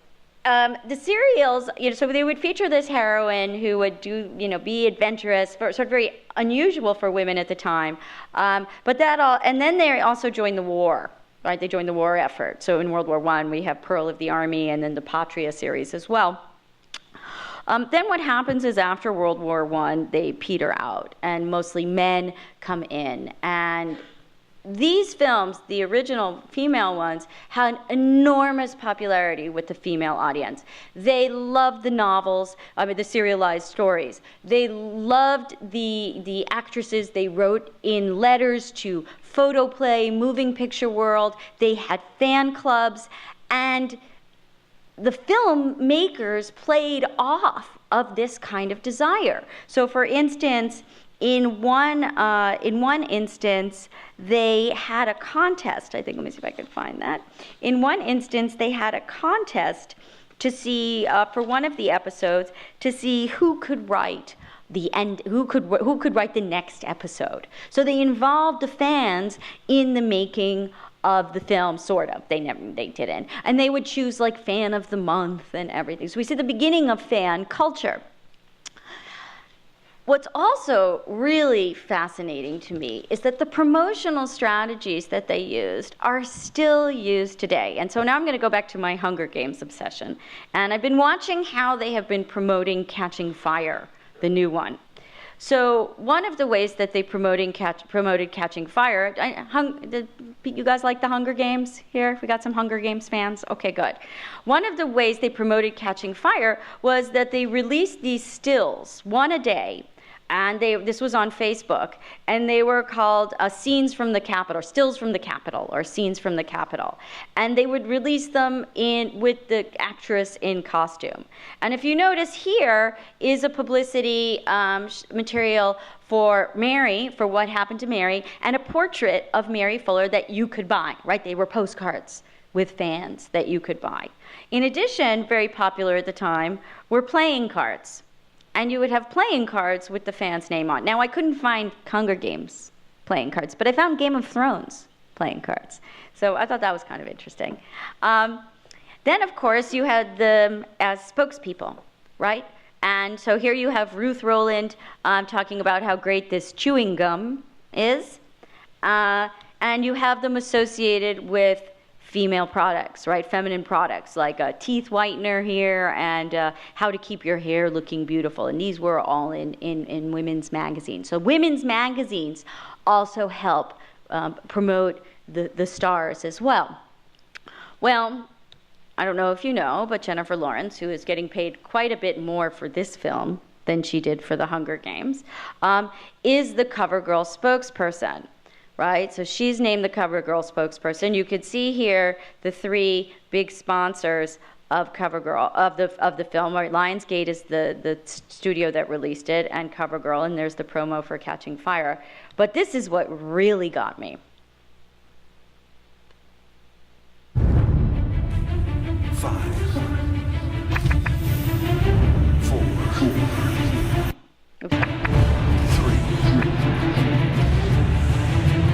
the serials, so they would feature this heroine who would be adventurous, sort of very unusual for women at the time. But and then they also joined the war, right? They joined the war effort. So in World War I, we have Pearl of the Army and then the Patria series as well. Then what happens is after World War I, they peter out, and mostly men come in. And these films, the original female ones, had enormous popularity with the female audience. They loved the novels, the serialized stories. They loved the actresses they wrote in letters to photoplay, moving picture world. They had fan clubs, and the filmmakers played off of this kind of desire. So for instance, in one instance, they had a contest. Let me see if I can find that. In one instance, they had a contest to see, for one of the episodes, to see who could write the end, who could write the next episode. So they involved the fans in the making of the film, sort of. They didn't. And they would choose like fan of the month and everything. So we see the beginning of fan culture. What's also really fascinating to me is that the promotional strategies that they used are still used today. And so now I'm going to go back to my Hunger Games obsession. And I've been watching how they have been promoting Catching Fire, the new one. So one of the ways that they promoted Catching Fire, you guys like the Hunger Games here? We got some Hunger Games fans? Okay, good. One of the ways they promoted Catching Fire was that they released these stills, one a day, and this was on Facebook, and they were called Scenes from the Capitol, Stills from the Capitol, or Scenes from the Capitol. And they would release them with the actress in costume. And if you notice, here is a publicity material for Mary, for what happened to Mary, and a portrait of Mary Fuller that you could buy, right? They were postcards with fans that you could buy. In addition, very popular at the time, were playing cards. And you would have playing cards with the fan's name on. Now, I couldn't find Hunger Games playing cards, but I found Game of Thrones playing cards. So I thought that was kind of interesting. Then, of course, you had them as spokespeople, right? And so here you have Ruth Rowland talking about how great this chewing gum is. And you have them associated with female products, right? Feminine products like a teeth whitener here and how to keep your hair looking beautiful. And these were all in women's magazines. So women's magazines also help promote the stars as well. Well, I don't know if you know, but Jennifer Lawrence, who is getting paid quite a bit more for this film than she did for the Hunger Games, is the CoverGirl spokesperson. Right, so she's named the CoverGirl spokesperson. You could see here the three big sponsors of CoverGirl of the film. Right, Lionsgate is the studio that released it, and CoverGirl, and there's the promo for Catching Fire. But this is what really got me. 5, 4, Oops. 3,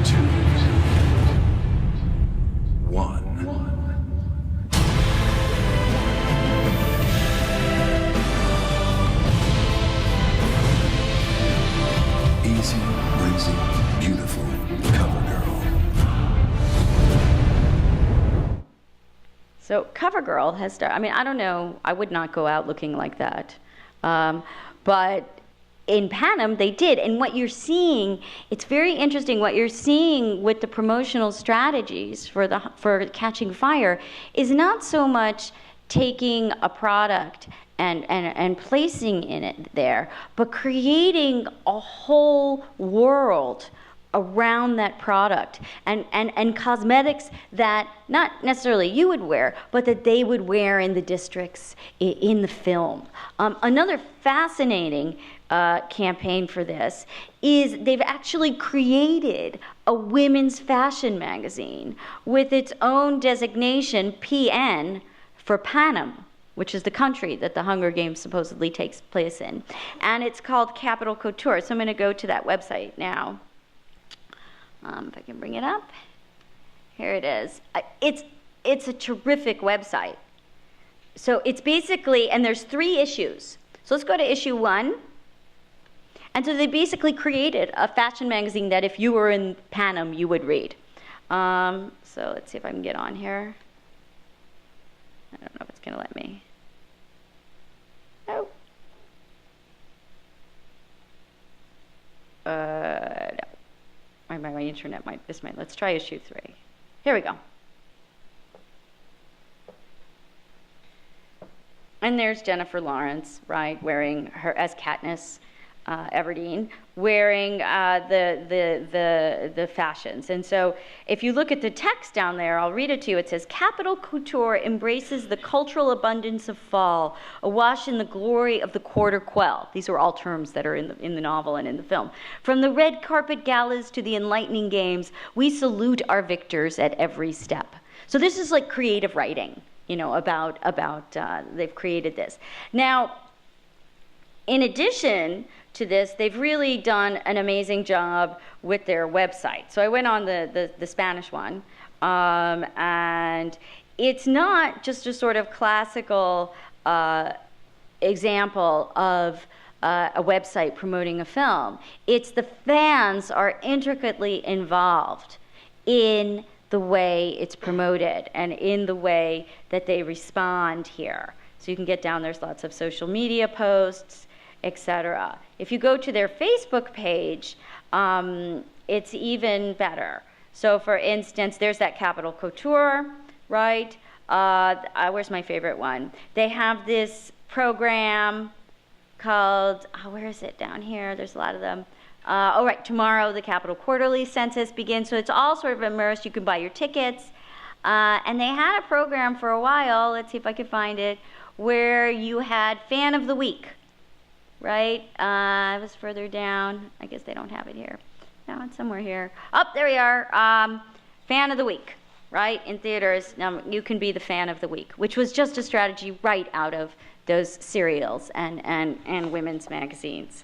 2, 1. Easy, breezy, beautiful CoverGirl. So CoverGirl has started. I mean, I don't know. I would not go out looking like that. But in Panem, they did. And what you're seeing, it's very interesting. What you're seeing with the promotional strategies for Catching Fire is not so much taking a product and placing in it there, but creating a whole world around that product, and cosmetics that not necessarily you would wear, but that they would wear in the districts in the film. Another fascinating campaign for this is they've actually created a women's fashion magazine with its own designation, PN, for Panem, which is the country that the Hunger Games supposedly takes place in. And it's called Capital Couture. So I'm going to go to that website now. If I can bring it up. Here it is. It's a terrific website. So it's basically, and there's 3 issues. So let's go to issue 1. And so they basically created a fashion magazine that if you were in Panem, you would read. So let's see if I can get on here. I don't know if it's going to let me. No. No. My internet might, let's try issue 3. Here we go. And there's Jennifer Lawrence, right, wearing her, as Katniss Everdeen, wearing the fashions. And so if you look at the text down there, I'll read it to you. It says, Capital Couture embraces the cultural abundance of fall, awash in the glory of the quarter quell. These are all terms that are in the novel and in the film. From the red carpet galas to the enlightening games, we salute our victors at every step. So this is like creative writing, you know, about they've created this. Now, in addition to this, they've really done an amazing job with their website. So I went on the Spanish one, and it's not just a sort of classical example of a website promoting a film. It's the fans are intricately involved in the way it's promoted and in the way that they respond here. So you can get down, there's lots of social media posts, etc. If you go to their Facebook page, it's even better. So for instance, there's that Capital Couture, right? Where's my favorite one? They have this program called, where is it down here? There's a lot of them. Oh, right, tomorrow the Capital Quarterly census begins. So it's all sort of immersed. You can buy your tickets. And they had a program for a while, let's see if I can find it, where you had Fan of the Week. Right? I was further down. I guess they don't have it here. No, it's somewhere here. Oh, there we are. Fan of the Week, right? In theaters, you can be the Fan of the Week, which was just a strategy right out of those serials and women's magazines.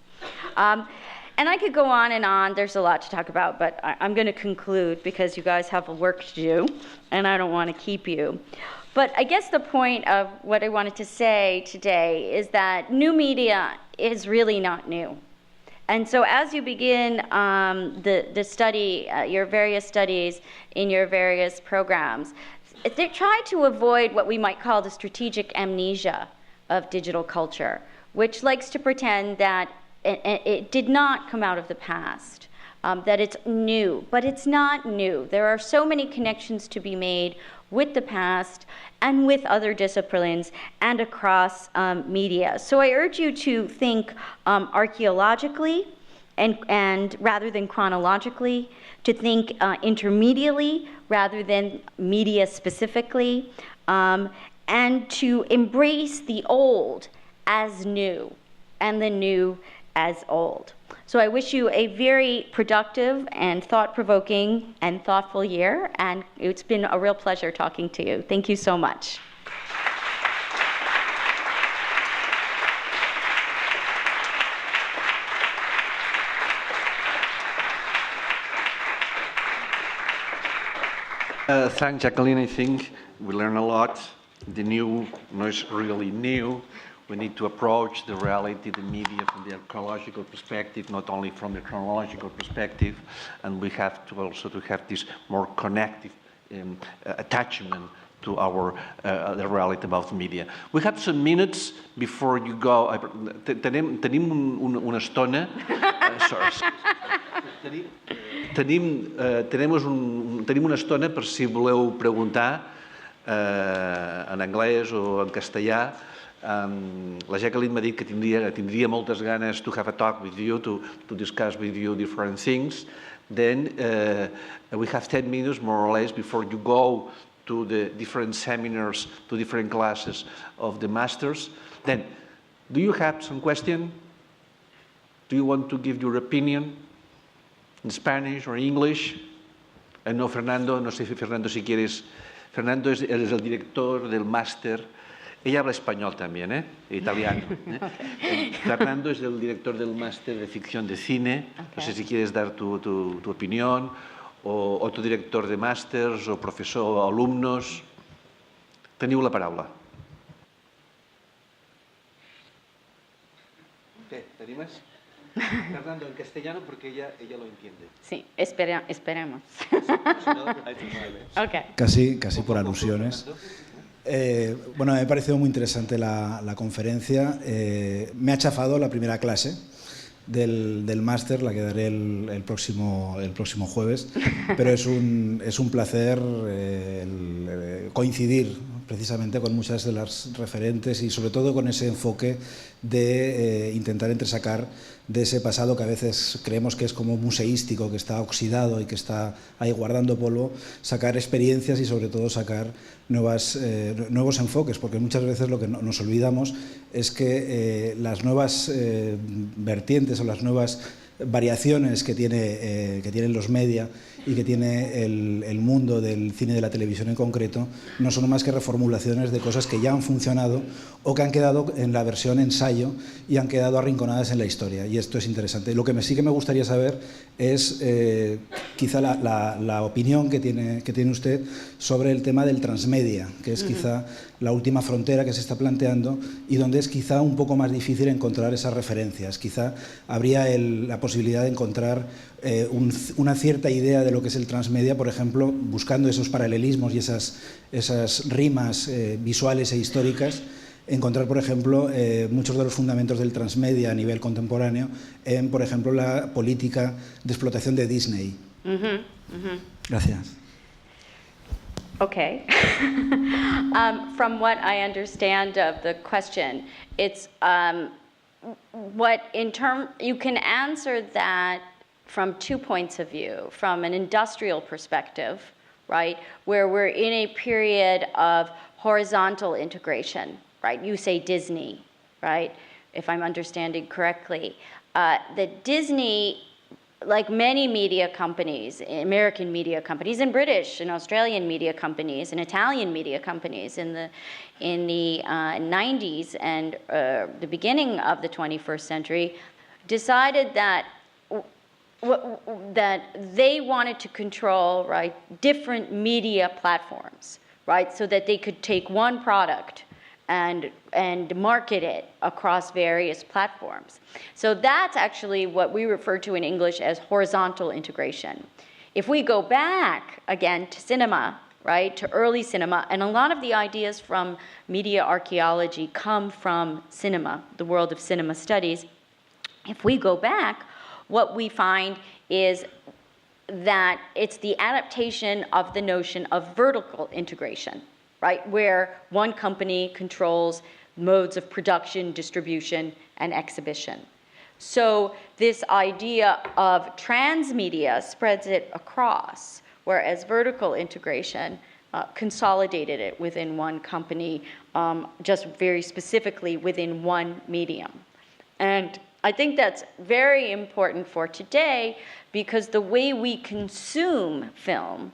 And I could go on and on. There's a lot to talk about, but I'm going to conclude because you guys have work to do, and I don't want to keep you. But I guess the point of what I wanted to say today is that new media is really not new. And so as you begin the study, your various studies in your various programs, they try to avoid what we might call the strategic amnesia of digital culture, which likes to pretend that it did not come out of the past, that it's new, but it's not new. There are so many connections to be made with the past and with other disciplines and across media. So I urge you to think archaeologically and rather than chronologically, to think intermediately rather than media specifically, and to embrace the old as new and the new as old. So I wish you a very productive and thought-provoking and thoughtful year, and it's been a real pleasure talking to you. Thank you so much. Thanks, Jacqueline. I think we learned a lot. The new is really new. We need to approach the reality, the media, from the archaeological perspective, not only from the chronological perspective, and we have to also have this more connective attachment to our the reality about media. We have some minutes before you go. Tenim una estona. Tenim una estona per si voleu preguntar en anglès o en castellà. La Jacqueline m'ha dit que tindria moltes ganes to have a talk with you, to discuss with you different things. Then we have 10 minutes more or less before you go to the different seminars, to different classes of the masters. Then, do you have some question? Do you want to give your opinion in Spanish or English? No, Fernando, no sé, Fernando, si quieres. Fernando es el director del máster. Ella habla español también, italiano. Fernando es el director del máster de ficción de cine. Okay. No sé si quieres dar tu opinión, o otro director de màsters, o professor, o alumnos. Teniu la paraula. ¿Te animas? Fernando, en castellano, porque ella lo entiende. Sí, esperemos. Okay. Casi por alusiones. Bueno, me ha parecido muy interesante la conferencia. Me ha chafado la primera clase del máster, la que daré el próximo jueves, pero es un placer coincidir precisamente con muchas de las referentes y sobre todo con ese enfoque de intentar entresacar de ese pasado que a veces creemos que es como museístico, que está oxidado y que está ahí guardando polvo, sacar experiencias y sobre todo sacar nuevos enfoques, porque muchas veces lo que nos olvidamos es que las nuevas vertientes o las nuevas variaciones que tienen los media y que tiene el mundo del cine y de la televisión en concreto no son más que reformulaciones de cosas que ya han funcionado o que han quedado en la versión ensayo y han quedado arrinconadas en la historia, y esto es interesante. Lo que sí que me gustaría saber es quizá la opinión que tiene usted sobre el tema del transmedia, que es quizá la última frontera que se está planteando y donde es quizá un poco más difícil encontrar esas referencias. Quizá habría la posibilidad de encontrar una cierta idea de lo que es el transmedia, por ejemplo, buscando esos paralelismos y esas rimas visuales e históricas, encontrar, por ejemplo, muchos de los fundamentos del transmedia a nivel contemporáneo en, por ejemplo, la política de explotación de Disney. Gracias. Okay. From what I understand of the question, it's you can answer that from 2 points of view. From an industrial perspective, right, where we're in a period of horizontal integration, right? You say Disney, right, if I'm understanding correctly. That Disney, like many media companies, American media companies, and British and Australian media companies, and Italian media companies in the 90s and the beginning of the 21st century, decided that they wanted to control, right, different media platforms, right, so that they could take one product and market it across various platforms. So that's actually what we refer to in English as horizontal integration. If we go back again to cinema, right, to early cinema, and a lot of the ideas from media archaeology come from cinema, the world of cinema studies. If we go back, what we find is that it's the adaptation of the notion of vertical integration, right, where one company controls modes of production, distribution, and exhibition. So this idea of transmedia spreads it across, whereas vertical integration consolidated it within one company, just very specifically within one medium. And I think that's very important for today because the way we consume film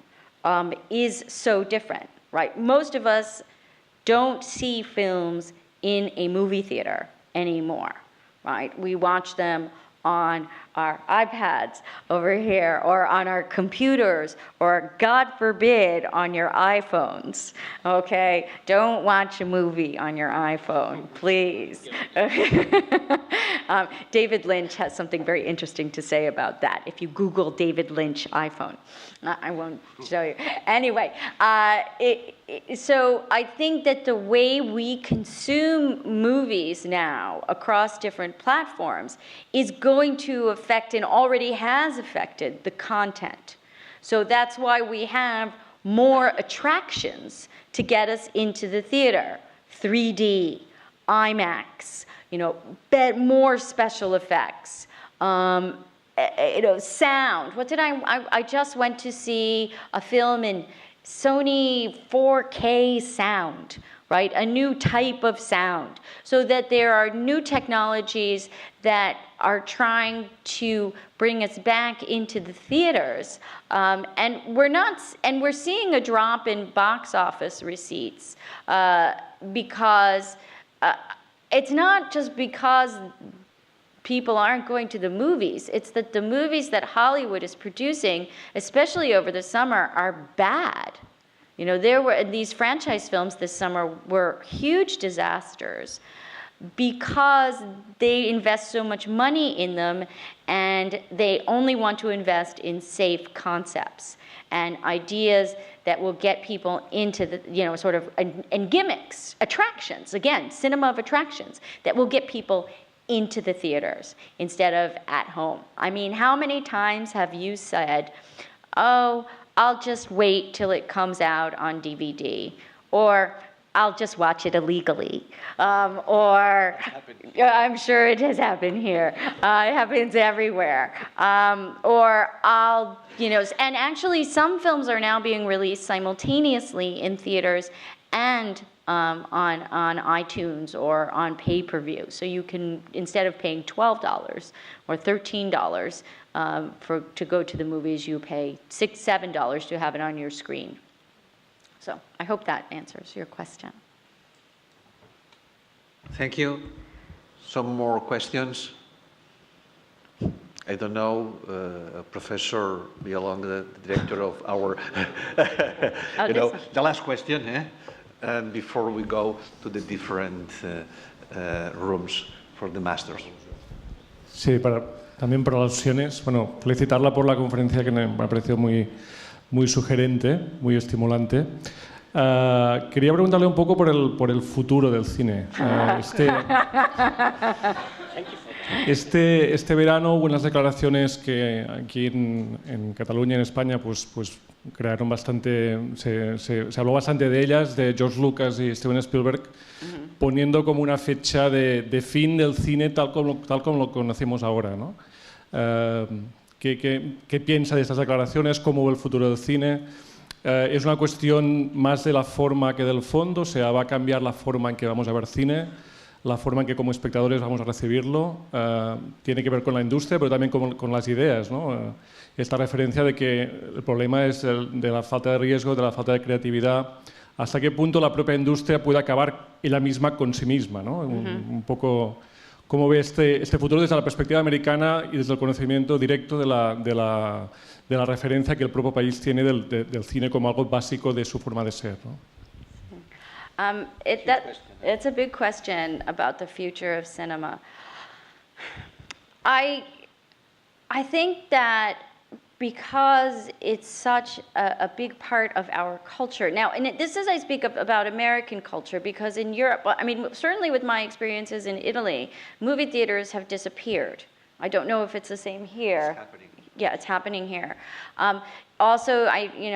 is so different, right? Most of us don't see films in a movie theater anymore, right? We watch them on our iPads over here, or on our computers, or God forbid, on your iPhones, okay? Don't watch a movie on your iPhone, please. David Lynch has something very interesting to say about that. If you Google David Lynch iPhone, I won't show you. Anyway, so I think that the way we consume movies now across different platforms is going to affect and already has affected the content. So that's why we have more attractions to get us into the theater. 3D, IMAX, more special effects, sound. What did I just went to see a film in Sony 4K sound, right? A new type of sound, so that there are new technologies that are trying to bring us back into the theaters, and we're seeing a drop in box office receipts because it's not just because people aren't going to the movies. It's that the movies that Hollywood is producing, especially over the summer, are bad. These franchise films this summer were huge disasters because they invest so much money in them, and they only want to invest in safe concepts and ideas that will get people into the, and gimmicks, attractions, again, cinema of attractions, that will get people into the theaters instead of at home. I mean, how many times have you said, oh, I'll just wait till it comes out on DVD, or I'll just watch it illegally, or I'm sure it has happened here. It happens everywhere. Or I'll, and actually some films are now being released simultaneously in theaters and on iTunes or on pay-per-view. So you can, instead of paying $12 or $13 to go to the movies, you pay $6, $7 to have it on your screen. So I hope that answers your question. Thank you. Some more questions? I don't know, Professor Villalong, the director of our, the last question, and before we go to the different rooms for the masters. Sí, también para las sesiones, felicitarla por la conferencia que me ha parecido muy sugerente, muy estimulante. Quería preguntarle un poco por el futuro del cine. Este verano hubo unas declaraciones que aquí en Cataluña, en España, pues crearon bastante, se habló bastante de ellas, de George Lucas y Steven Spielberg, poniendo como una fecha de fin del cine tal como lo conocemos ahora, ¿no? ¿Qué piensa de estas declaraciones? ¿Cómo ve el futuro del cine? ¿Es una cuestión más de la forma que del fondo? O sea, ¿va a cambiar la forma en que vamos a ver cine? ¿La forma en que como espectadores vamos a recibirlo? Tiene que ver con la industria, pero también con las ideas, ¿no? Esta referencia de que el problema es de la falta de riesgo, de la falta de creatividad. ¿Hasta qué punto la propia industria puede acabar ella misma con sí misma, ¿no? Un poco cómo ve este futuro desde la perspectiva americana y desde el conocimiento directo de la referencia que el propio país tiene del cine como algo básico de su forma de ser, ¿no? It's a big question about the future of cinema. I think that because it's such a big part of our culture. Now, and this is, I speak about American culture, because in Europe, I mean, certainly with my experiences in Italy, movie theaters have disappeared. I don't know if it's the same here. It's happening. Yeah, it's happening here. Also,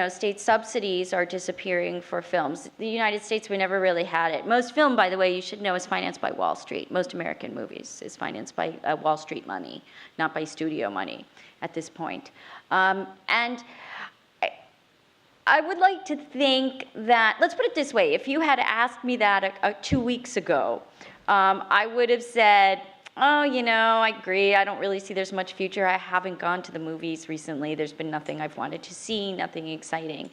state subsidies are disappearing for films. The United States, we never really had it. Most film, by the way, you should know, is financed by Wall Street. Most American movies is financed by Wall Street money, not by studio money at this point. And I would like to think that, let's put it this way, if you had asked me that 2 weeks ago, I would have said, oh, I agree, I don't really see there's much future. I haven't gone to the movies recently. There's been nothing I've wanted to see, nothing exciting.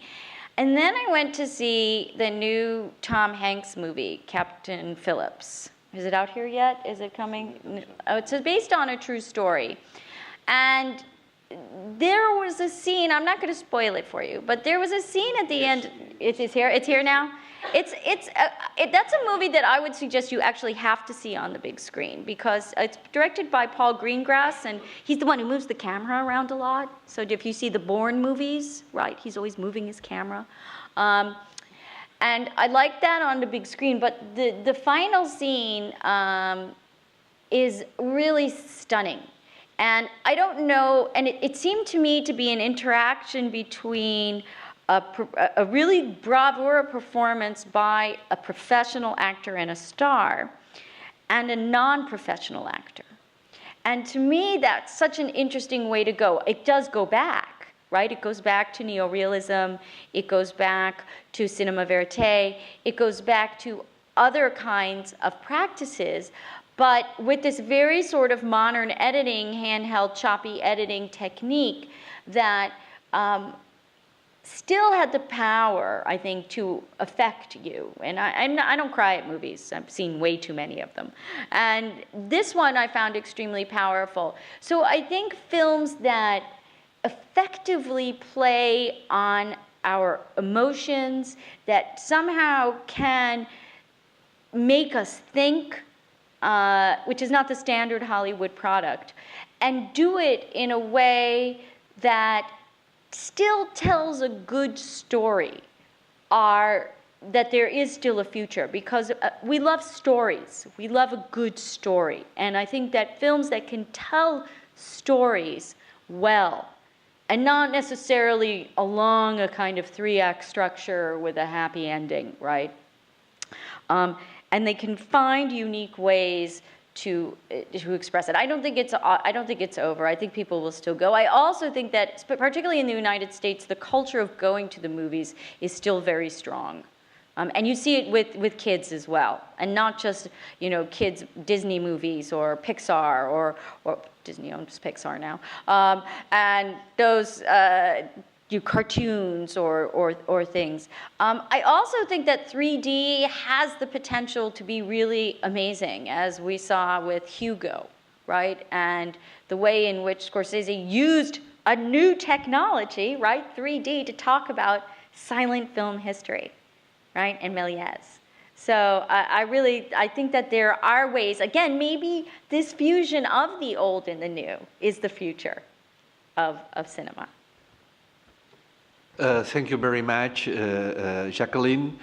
And then I went to see the new Tom Hanks movie, Captain Phillips. Is it out here yet? Is it coming? Oh, it's based on a true story. And there was a scene, I'm not going to spoil it for you, but there was a scene at the end. It's here? It's here now? That's a movie that I would suggest you actually have to see on the big screen, because it's directed by Paul Greengrass, and he's the one who moves the camera around a lot. So if you see the Bourne movies, right, he's always moving his camera. And I like that on the big screen, but the final scene is really stunning. And I don't know, and it seemed to me to be an interaction between a really bravura performance by a professional actor and a star, and a non-professional actor. And to me, that's such an interesting way to go. It does go back, right? It goes back to neorealism. It goes back to cinema verite. It goes back to other kinds of practices, but with this very sort of modern editing, handheld, choppy editing technique that still had the power, I think, to affect you. And I don't cry at movies. I've seen way too many of them. And this one I found extremely powerful. So I think films that effectively play on our emotions, that somehow can make us think, which is not the standard Hollywood product, and do it in a way that still tells a good story, that there is still a future, because we love stories. We love a good story. And I think that films that can tell stories well, and not necessarily along a kind of 3-act structure with a happy ending, right? And they can find unique ways to express it. I don't think it's over. I think people will still go. I also think that, particularly in the United States, the culture of going to the movies is still very strong. And you see it with kids as well, and not just, you know, kids Disney movies or Pixar or Disney owns Pixar now, and those cartoons or things. I also think that 3D has the potential to be really amazing, as we saw with Hugo, right? And the way in which Scorsese used a new technology, right, 3D, to talk about silent film history, right, and Méliès. So I think that there are ways, again, maybe this fusion of the old and the new is the future of cinema. Thank you very much, Jacqueline.